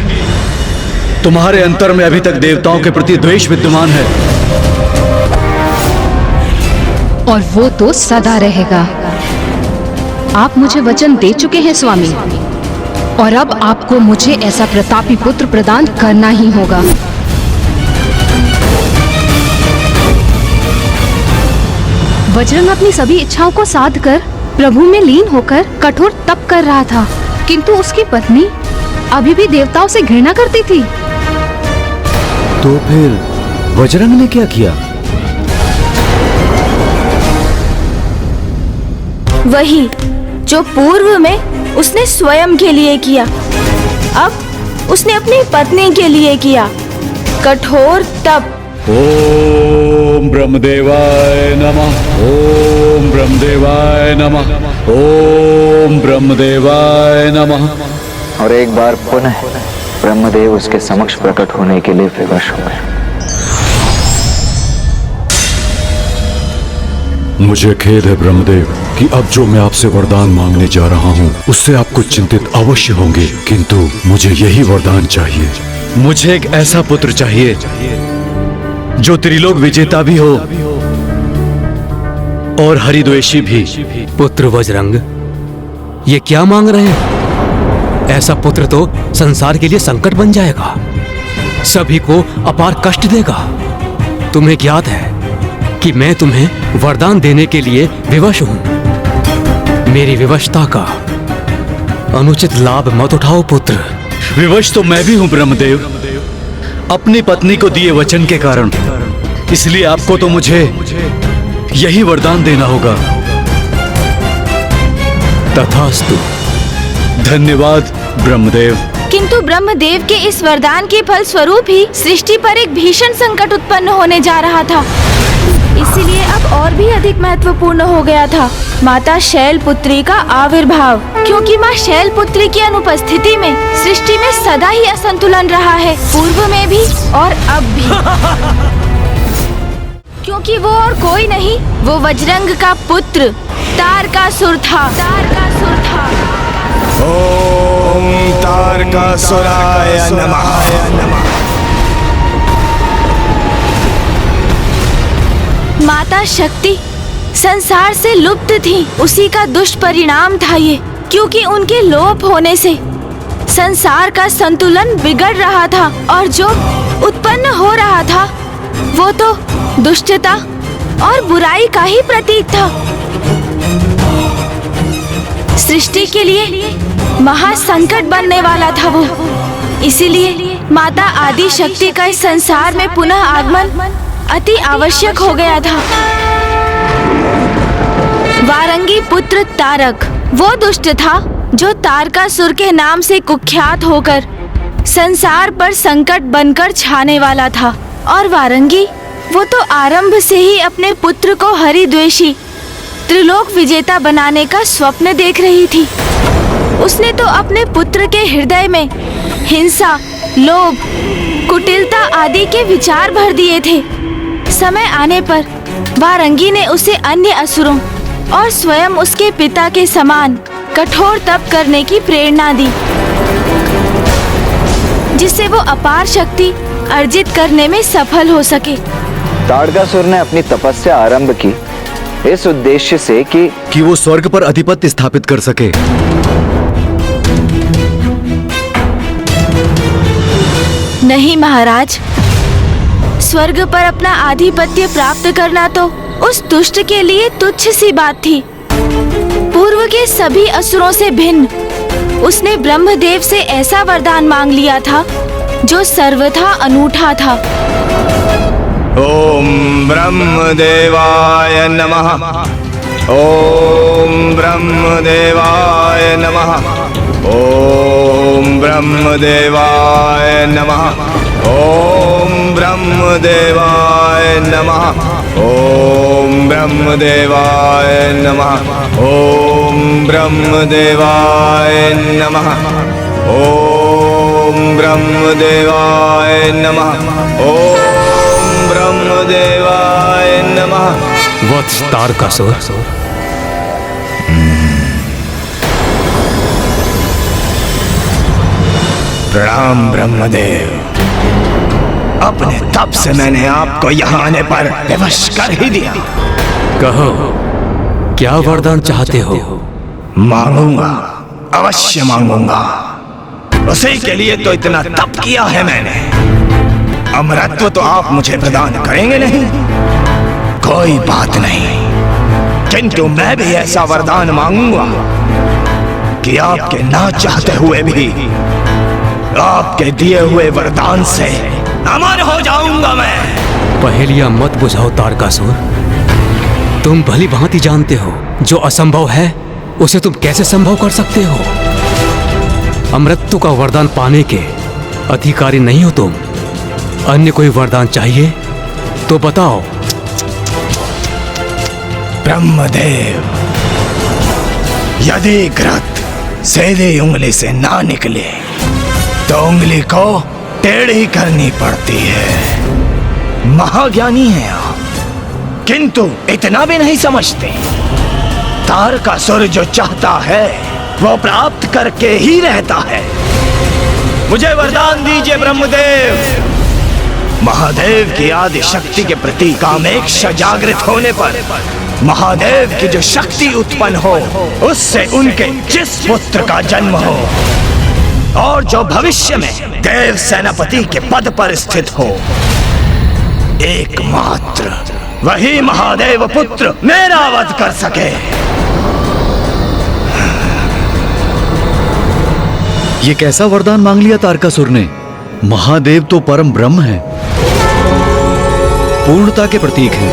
तुम्हारे अंतर में अभी तक देवताओं के प्रति द्वेष विद्यमान है, और वो तो सदा रहेगा। आप मुझे वचन दे चुके हैं स्वामी, और अब आपको मुझे ऐसा प्रतापी पुत्र प्रदान करना ही होगा। वज्रंग अपनी सभी इच्छाओं को साध कर प्रभु में लीन होकर कठोर तप कर रहा था, किंतु उसकी पत्नी अभी भी देवताओं से घृणा करती थी। तो फिर वज्रंग ने क्या किया? वही जो पूर्व में उसने स्वयं के लिए किया, अब उसने अपनी पत्नी के लिए किया, कठोर तप। ओम ब्रह्मदेवाय नमः, ओम ब्रह्मदेवाय नमः, ओम ब्रह्मदेवाय नमः। और एक बार पुनः ब्रह्मदेव उसके समक्ष प्रकट होने के लिए विवश हो गए। मुझे खेद है ब्रह्मदेव कि अब जो मैं आपसे वरदान मांगने जा रहा हूँ उससे आप कुछ चिंतित अवश्य होंगे, किंतु मुझे यही वरदान चाहिए। मुझे एक ऐसा पुत्र चाहिए जो त्रिलोक विजेता भी हो और हरिद्वेषी भी। पुत्र वज्रंग, ये क्या मांग रहे हैं? ऐसा पुत्र तो संसार के लिए संकट बन जाएगा, सभी को अपार कष्ट देगा। तुम्हें ज्ञात है कि मैं तुम्हें वरदान देने के लिए विवश हूं। मेरी विवशता का अनुचित लाभ मत उठाओ पुत्र। विवश तो मैं भी हूं ब्रह्मदेव, अपनी पत्नी को दिए वचन के कारण, इसलिए आपको तो मुझे यही वरदान देना होगा। तथास्तु। धन्यवाद ब्रह्मदेव। किंतु ब्रह्मदेव के इस वरदान के फल स्वरूप ही सृष्टि पर एक भीषण संकट उत्पन्न होने जा रहा था। इसीलिए अब और भी अधिक महत्वपूर्ण हो गया था माता शैलपुत्री का आविर्भाव, क्योंकि माँ शैलपुत्री की अनुपस्थिति में सृष्टि में सदा ही असंतुलन रहा है, पूर्व में भी और अब भी। क्योंकि वो और कोई नहीं, वो वज्रंग का पुत्र तारकासुर था। तारकासुर था। ओम तारकासुराय नमः। माता शक्ति संसार से लुप्त थी, उसी का दुष्परिणाम था ये, क्योंकि उनके लोप होने से संसार का संतुलन बिगड़ रहा था, और जो उत्पन्न हो रहा था वो तो दुष्टता और बुराई का ही प्रतीक था। सृष्टि के लिए महासंकट बनने वाला था वो। इसीलिए माता आदि शक्ति का इस संसार में पुनः आगमन अति आवश्यक हो गया था। वारंगी पुत्र तारक वो दुष्ट था जो तारकासुर के नाम से कुख्यात होकर संसार पर संकट बनकर छाने वाला था। और वारंगी वो तो आरंभ से ही अपने पुत्र को हरिद्वेषी त्रिलोक विजेता बनाने का स्वप्न देख रही थी। उसने तो अपने पुत्र के हृदय में हिंसा, लोभ, कुटिलता आदि के विचार भर दिए थे। समय आने पर वारंगी ने उसे अन्य असुरों और स्वयं उसके पिता के समान कठोर तप करने की प्रेरणा दी, जिससे वो अपार शक्ति अर्जित करने में सफल हो सके। तारकासुर ने अपनी तपस्या आरंभ की इस उद्देश्य से कि वो स्वर्ग पर अधिपत्य स्थापित कर सके। नहीं महाराज, स्वर्ग पर अपना आधिपत्य प्राप्त करना तो उस दुष्ट के लिए तुच्छ सी बात थी। पूर्व के सभी असुरों से भिन्न उसने ब्रह्मदेव से ऐसा वरदान मांग लिया था जो सर्वथा अनूठा था। ओम ब्रह्मदेवाय नमः। ओम ब्रह्मदेवाय नमः। ओम ब्रह्मदेवाय नमः। ओम ब्रह्मदेवाय नमः। ओम ब्रह्मदेवाय नमः। ओम ब्रह्मदेवाय नमः। ओम ब्रह्मदेवाय नमः। ओम ब्रह्मदेवाय नमः। नमः। वत्स तारकासुर, प्रणाम ब्रह्मदेव। अपने तप से मैंने आपको यहाँ आने पर विवश कर ही दिया। कहो क्या वरदान चाहते हो? मांगूंगा, अवश्य मांगूंगा। उसी के लिए तो इतना तप किया है मैंने। अमरत्व तो आप मुझे प्रदान करेंगे नहीं, कोई बात नहीं, किंतु मैं भी ऐसा वरदान मांगूंगा कि आपके ना चाहते हुए भी आपके दिए हुए वरदान से अमर हो जाऊंगा मैं। पहेलियां मत बुझाओ तारकासुर। तुम भली भांति जानते हो जो असंभव है उसे तुम कैसे संभव कर सकते हो। अमृत्यु का वरदान पाने के अधिकारी नहीं हो तुम। अन्य कोई वरदान चाहिए तो बताओ। ब्रह्मदेव, यदि घृत सीधी उंगली से ना निकले तो उंगली को टेढ़ी करनी पड़ती है। महाज्ञानी हैं आप, किंतु इतना भी नहीं समझते। तारकासुर जो चाहता है वो प्राप्त करके ही रहता है। मुझे वरदान दीजिए ब्रह्मदेव। महादेव की आदि शक्ति के प्रति कामेक्षा जागृत होने पर महादेव की जो शक्ति उत्पन्न हो उससे उनके जिस पुत्र का जन्म हो और जो भविष्य में देव सेनापति के पद पर स्थित हो, एकमात्र वही महादेव पुत्र मेरा वध कर सके। ये कैसा वरदान मांग लिया तारकासुर ने? महादेव तो परम ब्रह्म है, पूर्णता के प्रतीक हैं,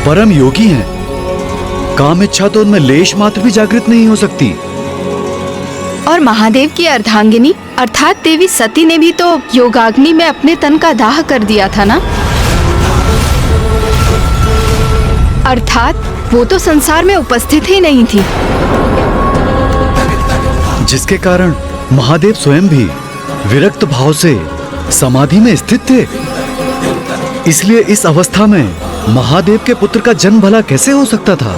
परम योगी हैं। काम इच्छा तो उनमें लेश मात्र भी जागृत नहीं हो सकती। और महादेव की अर्धांगिनी अर्थात देवी सती ने भी तो योगाग्नि में अपने तन का दाह कर दिया था ना। अर्थात वो तो संसार में उपस्थित ही नहीं थी, जिसके कारण महादेव स्वयं भी विरक्त भाव से समाधि में स्थित थे। इसलिए इस अवस्था में महादेव के पुत्र का जन्म भला कैसे हो सकता था?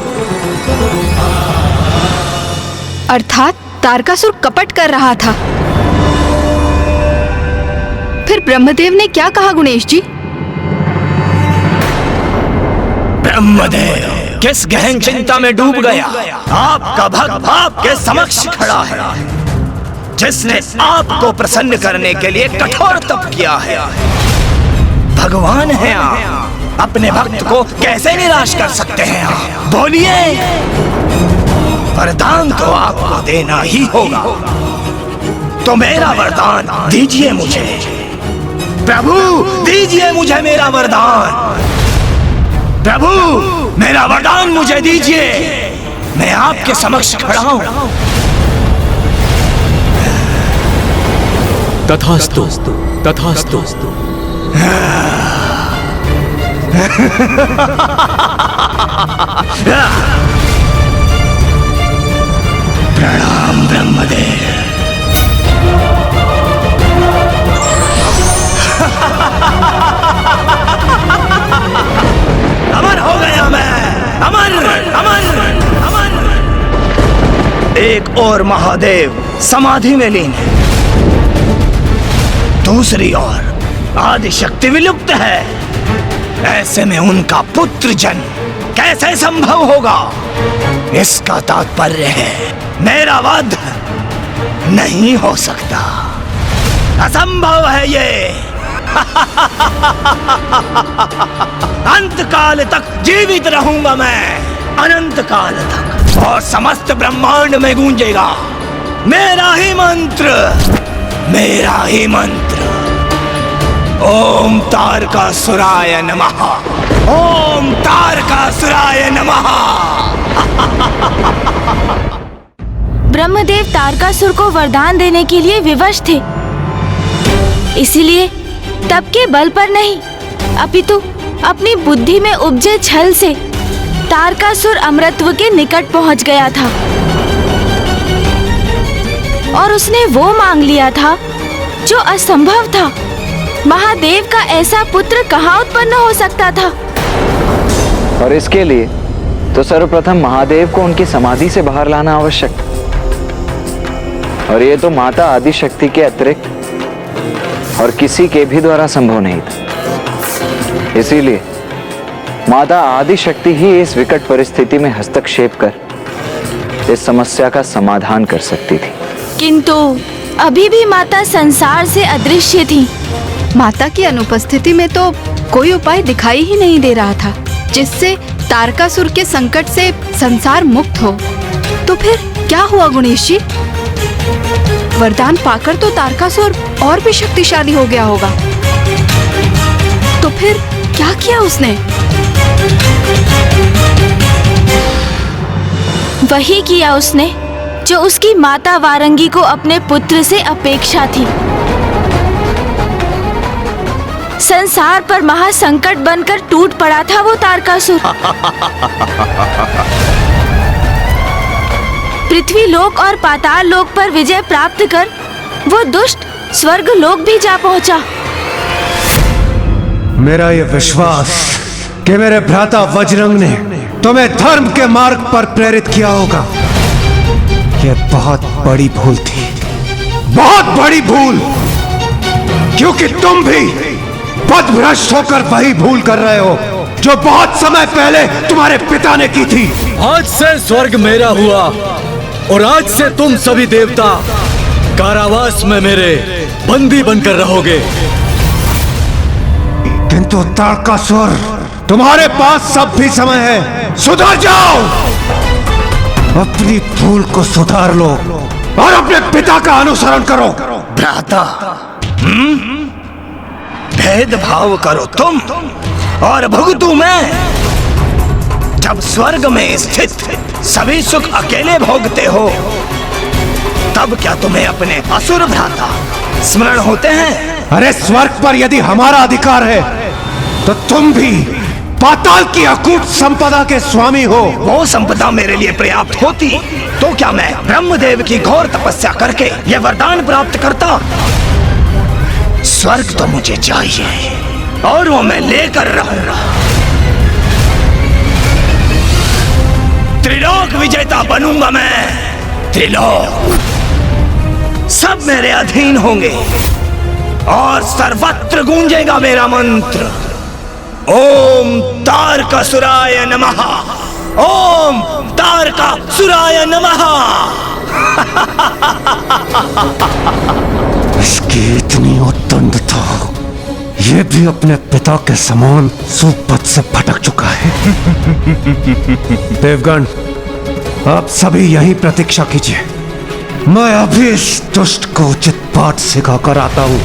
अर्थात तारकासुर कपट कर रहा था। फिर ब्रह्मदेव ने क्या कहा गुणेश जी? ब्रह्मदेव किस गहन चिंता में डूब गया। आपका भक्त आपके समक्ष खड़ा है, जिसने आपको प्रसन्न करने के लिए कठोर तप किया है। भगवान हैं आप, अपने भक्त को कैसे निराश कर सकते हैं आप? बोलिए। वरदान तो आपको देना ही होगा, तो मेरा वरदान दीजिए मुझे। प्रभु दीजिए मुझे मेरा वरदान। प्रभु मेरा वरदान मुझे दीजिए, मैं आपके समक्ष खड़ा हूं। तथास्तु, तथास्तु। प्रणाम ब्रह्मदेव। अमर हो गया मैं, अमर अमर अमर। एक और महादेव समाधि में लीन है, दूसरी ओर आदि शक्ति विलुप्त है। ऐसे में उनका पुत्र जन्म कैसे संभव होगा? इसका तात्पर्य है मेरा वध नहीं हो सकता, असंभव है ये। अंत काल तक जीवित रहूंगा मैं, अनंत काल तक, और समस्त ब्रह्मांड में गूंजेगा मेरा ही मंत्र, मेरा ही मंत्र। ओम तारकासुराय नमः, ओम तारकासुराय नमः। ब्रह्मदेव तारकासुर को वरदान देने के लिए विवश थे, इसीलिए तप के बल पर नहीं अपितु अपनी बुद्धि में उपजे छल से तारकासुर अमृतत्व के निकट पहुंच गया था और उसने वो मांग लिया था जो असंभव था। महादेव का ऐसा पुत्र कहाँ उत्पन्न हो सकता था? और इसके लिए तो सर्वप्रथम महादेव को उनकी समाधि से बाहर लाना आवश्यक था। और ये तो माता आदि शक्ति के अतिरिक्त और किसी के भी द्वारा संभव नहीं था। इसीलिए माता आदि शक्ति ही इस विकट परिस्थिति में हस्तक्षेप कर इस समस्या का समाधान कर सकती थी। किंतु अभी भी माता संसार से अदृश्य थी। माता की अनुपस्थिति में तो कोई उपाय दिखाई ही नहीं दे रहा था जिससे तारकासुर के संकट से संसार मुक्त हो। तो फिर क्या हुआ गणेश जी? वरदान पाकर तो तारकासुर और भी शक्तिशाली हो गया होगा। तो फिर क्या किया उसने? वही किया उसने जो उसकी माता वारंगी को अपने पुत्र से अपेक्षा थी। संसार पर महासंकट बनकर टूट पड़ा था वो तारकासुर। पृथ्वी लोक और पाताल लोक पर विजय प्राप्त कर वो दुष्ट स्वर्ग लोक भी जा पहुंचा। मेरा ये विश्वास कि मेरे भ्राता वज्रंग ने तुम्हें धर्म के मार्ग पर प्रेरित किया होगा, ये बहुत बड़ी भूल थी, बहुत बड़ी भूल। क्योंकि तुम भी पथभ्रष्ट होकर वही भूल कर रहे हो जो बहुत समय पहले तुम्हारे पिता ने की थी। आज से स्वर्ग मेरा हुआ और आज से तुम सभी देवता कारावास में मेरे बंदी बनकर रहोगे। किंतु तारकासुर, तुम्हारे पास सब भी समय है, सुधर जाओ, अपनी भूल को सुधार लो और अपने पिता का अनुसरण करो। भ्राता, भेदभाव करो तुम और भुगतू मैं। जब स्वर्ग में स्थित सभी सुख अकेले भोगते हो, तब क्या तुम्हें अपने असुर भ्राता स्मरण होते हैं? अरे स्वर्ग पर यदि हमारा अधिकार है तो तुम भी पाताल की अकूट संपदा के स्वामी हो। वो संपदा मेरे लिए पर्याप्त होती तो क्या मैं ब्रह्मदेव की घोर तपस्या करके ये वरदान प्राप्त करता? स्वर्ग तो मुझे चाहिए और वो मैं लेकर रहूंगा। त्रिलोक विजेता बनूंगा मैं। त्रिलोक सब मेरे अधीन होंगे और सर्वत्र गूंजेगा मेरा मंत्र, ओम तारकासुराय नमः, ओम तारकासुराय नमः। इसकी इतनी उद्दंडता, ये भी अपने पिता के समान सुपथ से भटक चुका है। देवगण, आप सभी यहीं प्रतीक्षा कीजिए, मैं अभी इस दुष्ट को उचित पाठ सिखा कर आता हूं।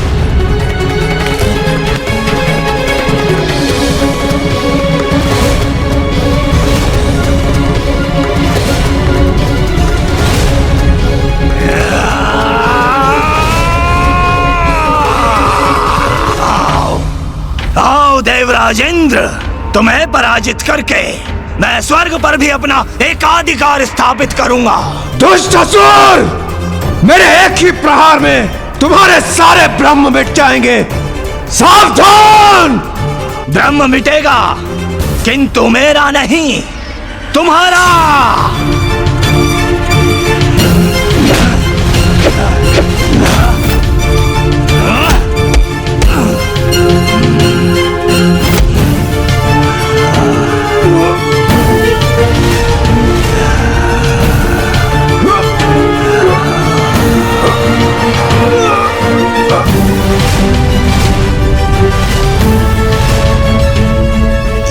देवराजेंद्र, तुम्हें पराजित करके मैं स्वर्ग पर भी अपना एकाधिकार स्थापित करूंगा। दुष्ट असुर, मेरे एक ही प्रहार में तुम्हारे सारे ब्रह्म मिट जाएंगे। सावधान! ब्रह्म मिटेगा किंतु मेरा नहीं, तुम्हारा।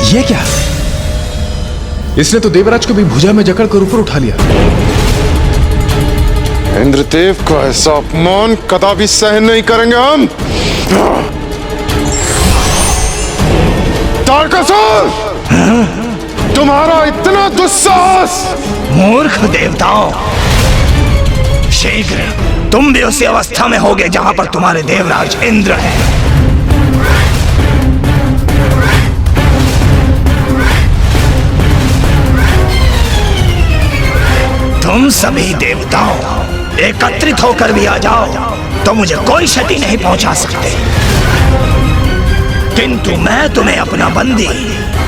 ये क्या? इसने तो देवराज को भी भुजा में जकड़कर ऊपर उठा लिया। इंद्रदेव का ऐसा अपमान कदापि सहन नहीं करेंगे हम। तारकासुर, तुम्हारा इतना दुस्साहस! मूर्ख देवताओं, शीघ्र तुम भी उसी अवस्था में होगे जहां पर तुम्हारे देवराज इंद्र हैं। तुम सभी देवताओं एकत्रित होकर भी आ जाओ तो मुझे कोई क्षति नहीं पहुंचा सकते। किंतु मैं तुम्हें अपना बंदी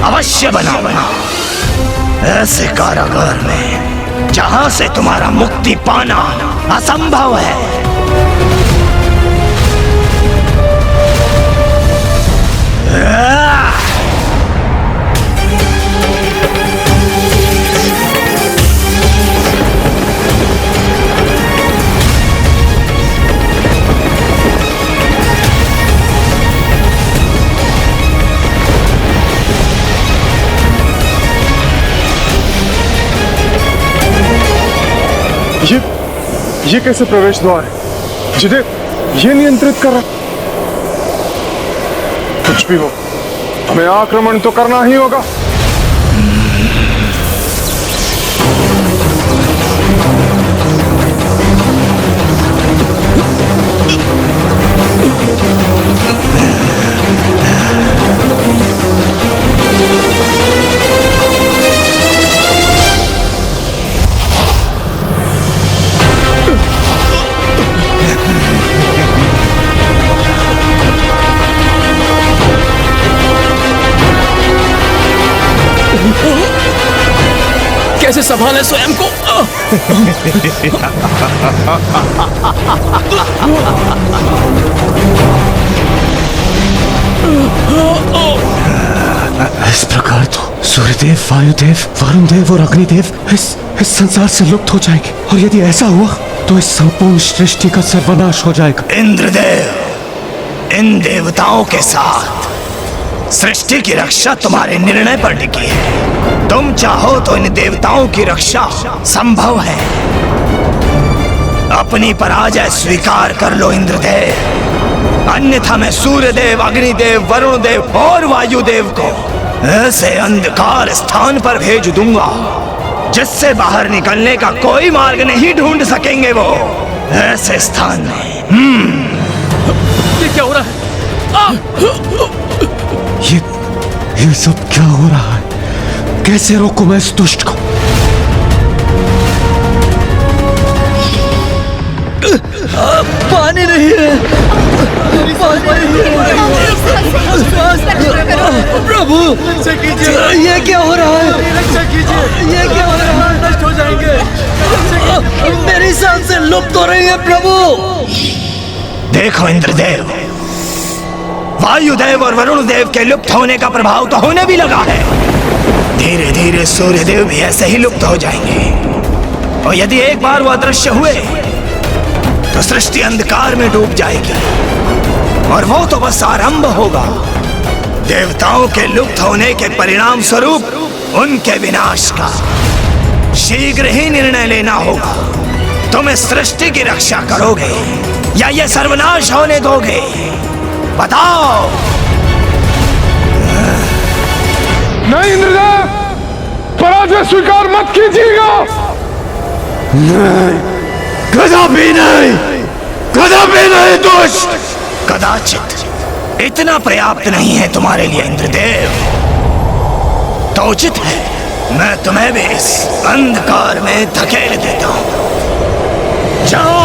अवश्य बनाऊंगा, ऐसे कारागार में जहां से तुम्हारा मुक्ति पाना असंभव है। ये कैसे प्रवेश द्वार है जिन्हें ये नियंत्रित कर रहा? कुछ भी हो, हमें आक्रमण तो करना ही होगा। कैसे संभाले स्वयं को? इस प्रकार तो सूर्यदेव, वायुदेव, वरुण देव और अग्निदेव इस संसार से लुप्त हो जाएंगे, और यदि ऐसा हुआ तो इस संपूर्ण सृष्टि का सर्वनाश हो जाएगा। इंद्रदेव, इन देवताओं के साथ सृष्टि की रक्षा तुम्हारे निर्णय पर टिकी है। तुम चाहो तो इन देवताओं की रक्षा संभव है। अपनी पराजय स्वीकार कर लो इंद्रदेव, अन्यथा मैं सूर्यदेव, अग्निदेव, वरुण देव और वायुदेव को ऐसे अंधकार स्थान पर भेज दूंगा जिससे बाहर निकलने का कोई मार्ग नहीं ढूंढ सकेंगे वो। ऐसे स्थान में ये क्या हो रहा है? ये सब क्या हो रहा है? कैसे रोकूं मैं इस दुष्ट को? पानी नहीं है, प्रभु ये क्या हो रहा है? ये क्या हो रहा है? नष्ट हो जाएंगे, मेरी सांसें लुप्त हो रही है प्रभु। देखो इंद्रदेव, वायुदेव और वरुण देव के लुप्त होने का प्रभाव तो होने भी लगा है। धीरे धीरे सूर्यदेव भी ऐसे ही लुप्त हो जाएंगे, और यदि एक बार वो अदृश्य हुए तो सृष्टि अंधकार में डूब जाएगी, और वो तो बस आरंभ होगा। देवताओं के लुप्त होने के परिणाम स्वरूप उनके विनाश का शीघ्र ही निर्णय लेना होगा। तुम इस सृष्टि की रक्षा करोगे या ये सर्वनाश होने दोगे? बताओ। नहीं इंद्रदेव, पराजय स्वीकार मत कीजिएगा। नहीं, कदापि नहीं, कदापि नहीं दुष्ट। कदाचित इतना पर्याप्त नहीं है तुम्हारे लिए इंद्रदेव, तो उचित है मैं तुम्हें भी इस अंधकार में धकेल देता हूं। जाओ।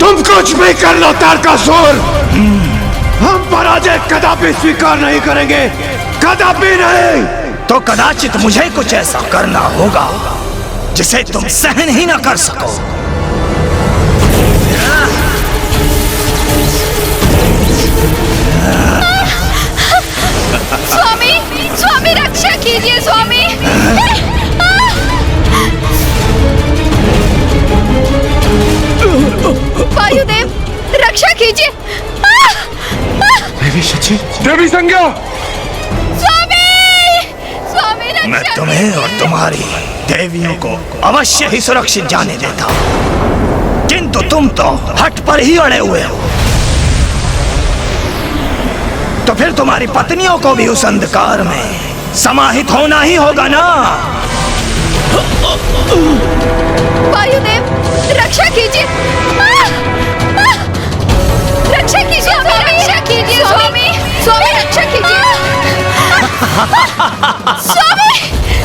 तुम कुछ भी कर लो तारकासुर, हम पराजय कदापि स्वीकार नहीं करेंगे, कदापि नहीं। तो कदाचित मुझे कुछ ऐसा करना होगा जिसे तुम सहन ही न कर सको। स्वामी, स्वामी रक्षा कीजिए स्वामी। वायुदेव रक्षा कीजिए। देवी शची, देवी संज्ञा, स्वामी, स्वामी रक्षा। मैं तुम्हें और तुम्हारी देवियों को अवश्य ही सुरक्षित जाने देता, किंतु तुम तो हट पर ही अड़े हुए हो। तो फिर तुम्हारी पत्नियों को भी उस अंधकार में समाहित होना ही होगा ना। वायुदेव रक्षा कीजिए, रक्षा कीजिए, रक्षा कीजिए स्वामी, स्वामी रक्षा कीजिए।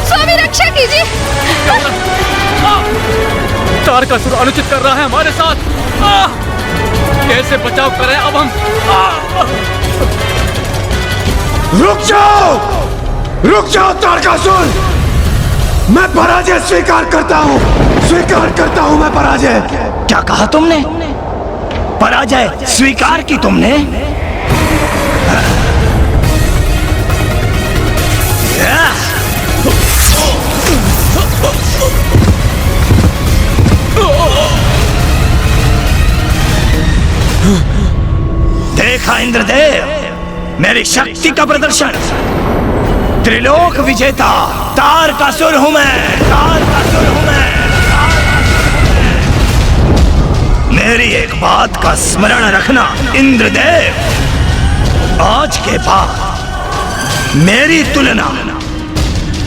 स्वामी रक्षा कीजिए। तारकासुर अनुचित कर रहा है हमारे साथ। कैसे बचाव करें अब हम? रुक जाओ तारकासुर, मैं पराजय स्वीकार करता हूँ मैं पराजय। क्या कहा तुमने? पराजय स्वीकार की तुमने? देखा इंद्रदेव, मेरी शक्ति का प्रदर्शन। त्रिलोक विजेता तारकासुर हूं मैं। मेरी एक बात का स्मरण रखना इंद्रदेव, आज के बाद मेरी तुलना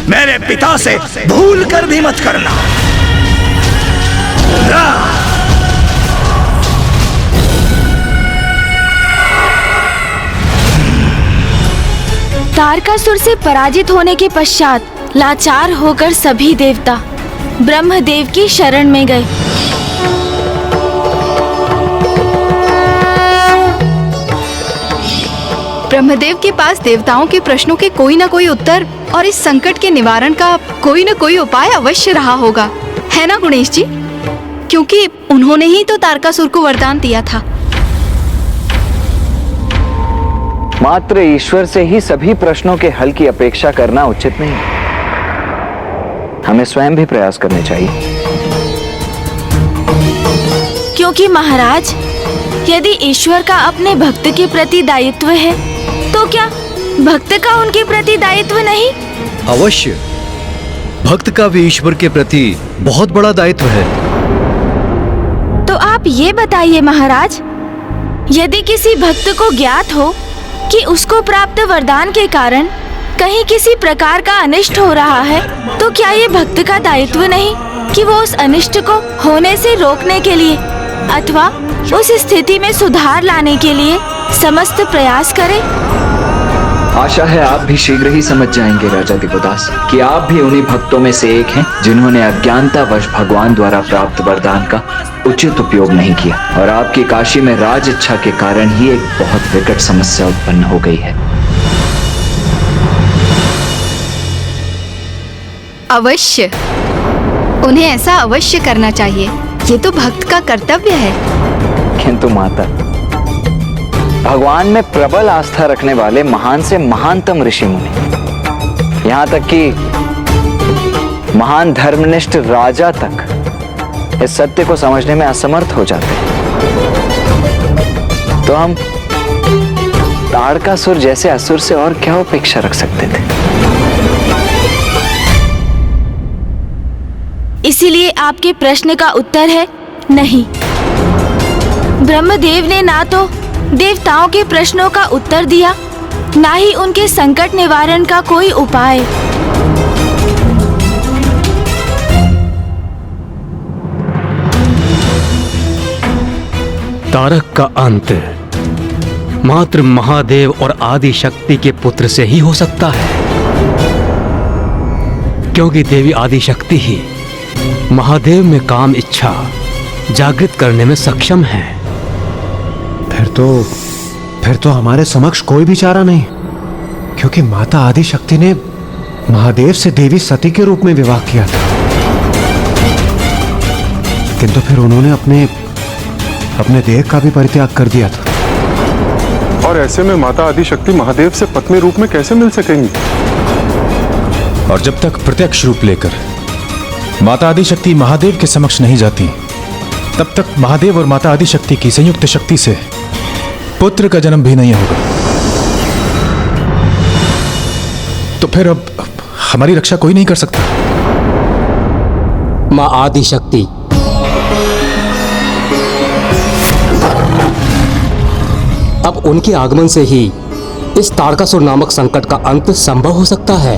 मेरे पिता से भूल कर भी मत करना। तारकासुर से पराजित होने के पश्चात लाचार होकर सभी देवता ब्रह्मदेव की शरण में गए। ब्रह्मदेव के पास देवताओं के प्रश्नों के कोई न कोई उत्तर और इस संकट के निवारण का कोई न कोई उपाय अवश्य रहा होगा, है ना गणेश जी? क्योंकि उन्होंने ही तो तारकासुर को वरदान दिया था। मात्र ईश्वर से ही सभी प्रश्नों के हल की अपेक्षा करना उचित नहीं। हमें स्वयं भी प्रयास करने चाहिए। क्योंकि महाराज, यदि ईश्वर का अपने भक्त के प्रति दायित्व है, तो क्या भक्त का उनके प्रति दायित्व नहीं? अवश्य, भक्त का भी ईश्वर के प्रति बहुत बड़ा दायित्व है। तो आप ये बताइए महाराज, यदि किसी भक्त को ज्ञात हो कि उसको प्राप्त वरदान के कारण कहीं किसी प्रकार का अनिष्ट हो रहा है, तो क्या ये भक्त का दायित्व नहीं कि वो उस अनिष्ट को होने से रोकने के लिए अथवा उस स्थिति में सुधार लाने के लिए समस्त प्रयास करे? आशा है आप भी शीघ्र ही समझ जाएंगे राजा दिवोदास कि आप भी उन्हीं भक्तों में से एक हैं जिन्होंने अज्ञानतावश भगवान द्वारा प्राप्त वरदान का उचित उपयोग नहीं किया, और आपकी काशी में राज इच्छा के कारण ही एक बहुत विकट समस्या उत्पन्न हो गई है। अवश्य, उन्हें ऐसा अवश्य करना चाहिए, ये तो भक्त का कर्तव्य है। किंतु माता, भगवान में प्रबल आस्था रखने वाले महान से महानतम ऋषि मुनि, यहाँ तक कि महान धर्मनिष्ठ राजा तक इस सत्य को समझने में असमर्थ हो जाते हैं, तो हम तारकासुर जैसे असुर से और क्या अपेक्षा रख सकते थे? इसीलिए आपके प्रश्न का उत्तर है नहीं। ब्रह्मदेव ने ना तो देवताओं के प्रश्नों का उत्तर दिया, ना ही उनके संकट निवारण का कोई उपाय। तारक का अंत मात्र महादेव और आदि शक्ति के पुत्र से ही हो सकता है, क्योंकि देवी आदि शक्ति ही महादेव में काम इच्छा जागृत करने में सक्षम है। फिर तो हमारे समक्ष कोई भी चारा नहीं, क्योंकि माता आदि शक्ति ने महादेव से देवी सती के रूप में विवाह किया था, किंतु फिर उन्होंने अपने देह का भी परित्याग कर दिया था। और ऐसे में माता आदि शक्ति महादेव से पत्नी रूप में कैसे मिल सकेंगी? और जब तक प्रत्यक्ष रूप लेकर माता आदि शक्ति महादेव के समक्ष नहीं जाती, तब तक महादेव और माता आदि शक्ति की संयुक्त शक्ति से पुत्र का जन्म भी नहीं होगा। तो फिर अब हमारी रक्षा कोई नहीं कर सकता। मां आदि शक्ति अब उनके आगमन से ही इस तारकासुर नामक संकट का अंत संभव हो सकता है।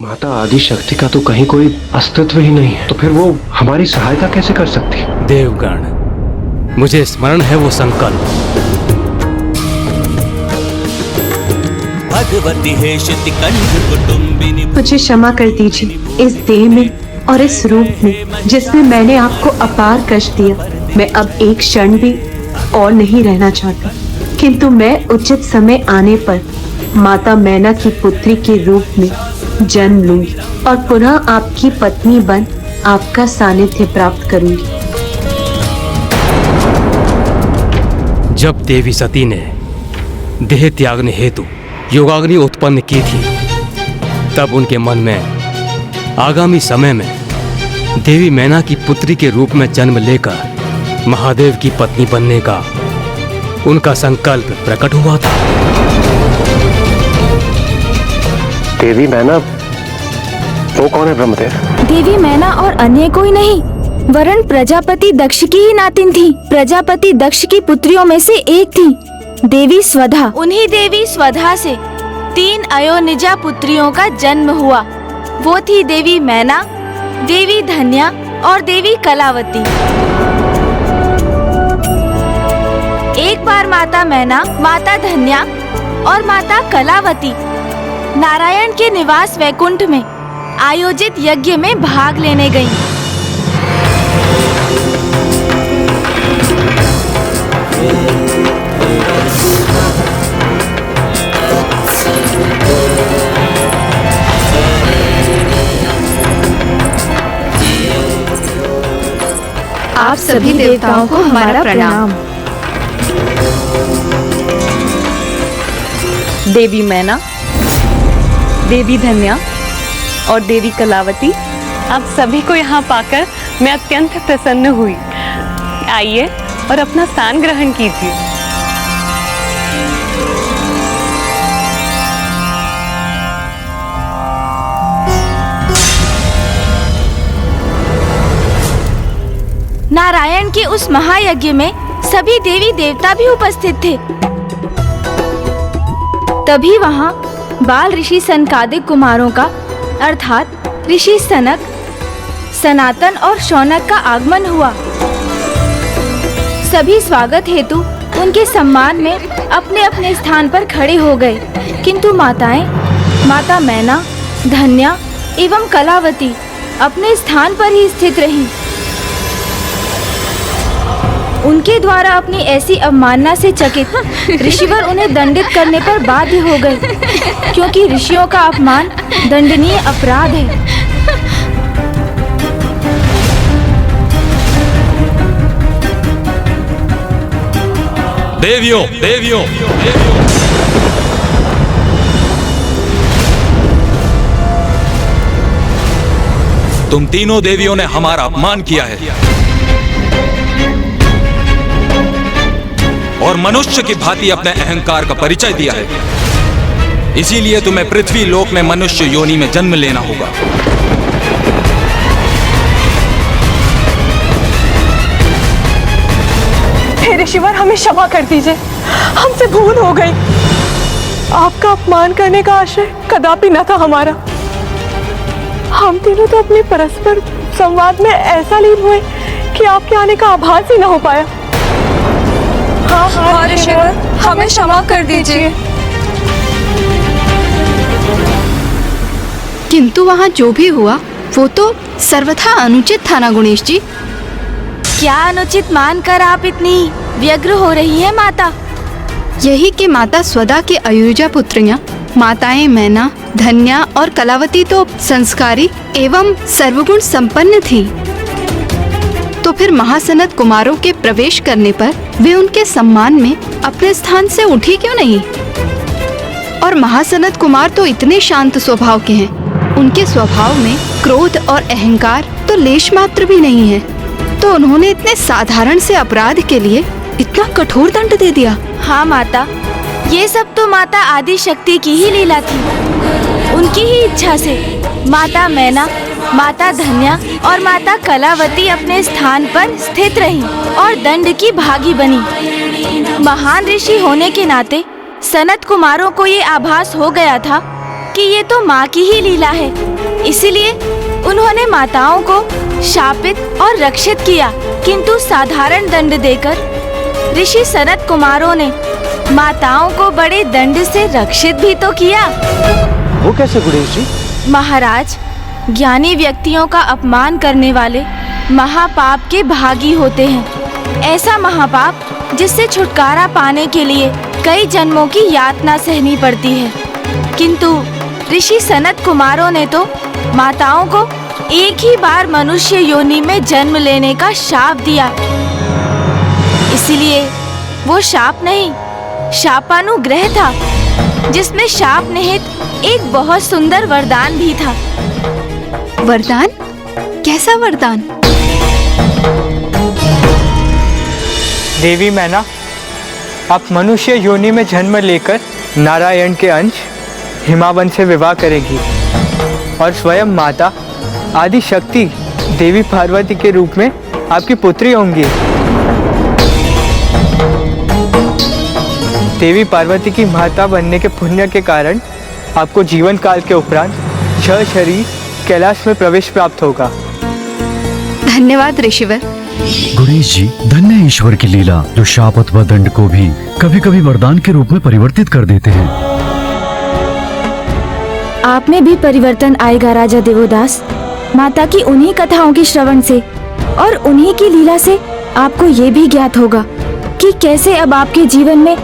माता आदि शक्ति का तो कहीं कोई अस्तित्व ही नहीं है, तो फिर वो हमारी सहायता कैसे कर सकती? देवगण, मुझे स्मरण है वो संकल्प भगवती हेशति कंठ कुटुंबिनी। मुझे क्षमा कर दीजिए इस देह में और इस रूप में जिसमें मैंने आपको अपार कष्ट दिया। मैं अब एक क्षण भी और नहीं रहना चाहता, किंतु मैं उचित समय आने पर माता मैना की पुत्री के रूप में जन्म लूंगी और पुनः आपकी पत्नी बन आपका सानिध्य प्राप्त करूंगी। जब देवी सती ने देह त्यागने हेतु योगाग्नि उत्पन्न की थी, तब उनके मन में आगामी समय में देवी मैना की पुत्री के रूप में जन्म लेकर महादेव की पत्नी बनने का उनका संकल्प प्रकट हुआ था। देवी मैना वो कौन है ब्रह्मदेव? देवी मैना और अन्य कोई नहीं, वरन प्रजापति दक्ष की ही नातिन थी। प्रजापति दक्ष की पुत्रियों में से एक थी देवी स्वधा। उन्हीं देवी स्वधा से 3 अयोनिजा पुत्रियों का जन्म हुआ। वो थी देवी मैना, देवी धन्या और देवी कलावती। एक बार माता मैना, माता धन्या और माता कलावती नारायण के निवास वैकुंठ में आयोजित यज्ञ में भाग लेने गईं। आप सभी देवताओं को हमारा प्रणाम। देवी मैना, देवी धन्या और देवी कलावती, आप सभी को यहाँ पाकर मैं अत्यंत प्रसन्न हुई। आइए और अपना स्थान ग्रहण कीजिए। नारायण के उस महायज्ञ में सभी देवी देवता भी उपस्थित थे। तभी वहाँ बाल ऋषि सनकादिक कुमारों का अर्थात ऋषि सनक, सनातन और शौनक का आगमन हुआ। सभी स्वागत हेतु उनके सम्मान में अपने अपने स्थान पर खड़े हो गए, किंतु माताएं, माता मैना, धन्या एवं कलावती अपने स्थान पर ही स्थित रहीं। उनके द्वारा अपनी ऐसी अवमानना से चकित ऋषिवर उन्हें दंडित करने पर बाध्य हो गए, क्योंकि ऋषियों का अपमान दंडनीय अपराध है। देवियों, देवियों, तुम तीनों देवियों ने हमारा अपमान किया है और मनुष्य की भांति अपने अहंकार का परिचय दिया है। इसीलिए तुम्हें पृथ्वी लोक में मनुष्य योनि में जन्म लेना होगा। हे ऋषिवर, हमें क्षमा कर दीजिए, हमसे भूल हो गई। आपका अपमान करने का आशय कदापि न था हमारा। हम तीनों तो अपने परस्पर संवाद में ऐसा लीन हुए कि आपके आने का आभास ही न हो पाया। हाँ ऋषिवर, हमें क्षमा कर दीजिए। किंतु वहाँ जो भी हुआ वो तो सर्वथा अनुचित था ना गुणेश जी। क्या अनुचित मानकर आप इतनी व्यग्र हो रही हैं माता? यही कि माता स्वदा की अयोनिजा पुत्रियां माताएं मैना, धन्या और कलावती तो संस्कारी एवं सर्वगुण संपन्न थी, तो फिर महासनत कुमारों के प्रवेश करने पर वे उनके सम्मान में अपने स्थान से उठी क्यों नहीं? और महासनत कुमार तो इतने शांत स्वभाव के हैं, उनके स्वभाव में क्रोध और अहंकार तो लेश मात्र भी नहीं है, तो उन्होंने इतने साधारण से अपराध के लिए इतना कठोर दंड दे दिया। हाँ माता, ये सब तो माता आदि शक्ति की ही लीला थी। उनकी ही इच्छा से माता मैना, माता धन्या और माता कलावती अपने स्थान पर स्थित रहीं और दंड की भागी बनी। महान ऋषि होने के नाते सनत कुमारों को ये आभास हो गया था कि ये तो माँ की ही लीला है, इसीलिए उन्होंने माताओं को शापित और रक्षित किया। किंतु साधारण दंड देकर ऋषि सनत कुमारों ने माताओं को बड़े दंड से रक्षित भी तो किया। वो कैसे गुणेश जी? महाराज, ज्ञानी व्यक्तियों का अपमान करने वाले महापाप के भागी होते हैं। ऐसा महापाप जिससे छुटकारा पाने के लिए कई जन्मों की यातना सहनी पड़ती है। किंतु ऋषि सनत कुमारों ने तो माताओं को एक ही बार मनुष्य योनि में जन्म लेने का शाप दिया। इसलिए वो शाप नहीं, शापानुग्रह था, जिसमें शाप निहित एक बहुत सुंदर वरदान भी था। वरदान? कैसा वरदान? देवी मैना, आप मनुष्य योनि में जन्म लेकर नारायण के अंश हिमावन से विवाह करेगी और स्वयं माता आदि शक्ति देवी पार्वती के रूप में आपकी पुत्री होंगी। देवी पार्वती की माता बनने के पुण्य के कारण आपको जीवन काल के उपरांत 6 शरीर कैलाश में प्रवेश प्राप्त होगा। धन्यवाद ऋषिवर। गणेश जी, धन्य है ईश्वर की लीला जो शाप अथवा दंड को भी कभी कभी वरदान के रूप में परिवर्तित कर देते हैं। आप में भी परिवर्तन आएगा राजा देवोदास। माता की उन्हीं कथाओं के श्रवण से और उन्हीं की लीला से आपको ये भी ज्ञात होगा कि कैसे अब आपके जीवन में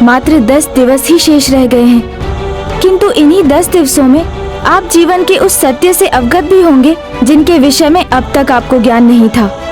मात्र 10 दिवस ही शेष रह गए हैं। किंतु इन्हीं 10 दिवसों में आप जीवन के उस सत्य से अवगत भी होंगे जिनके विषय में अब तक आपको ज्ञान नहीं था।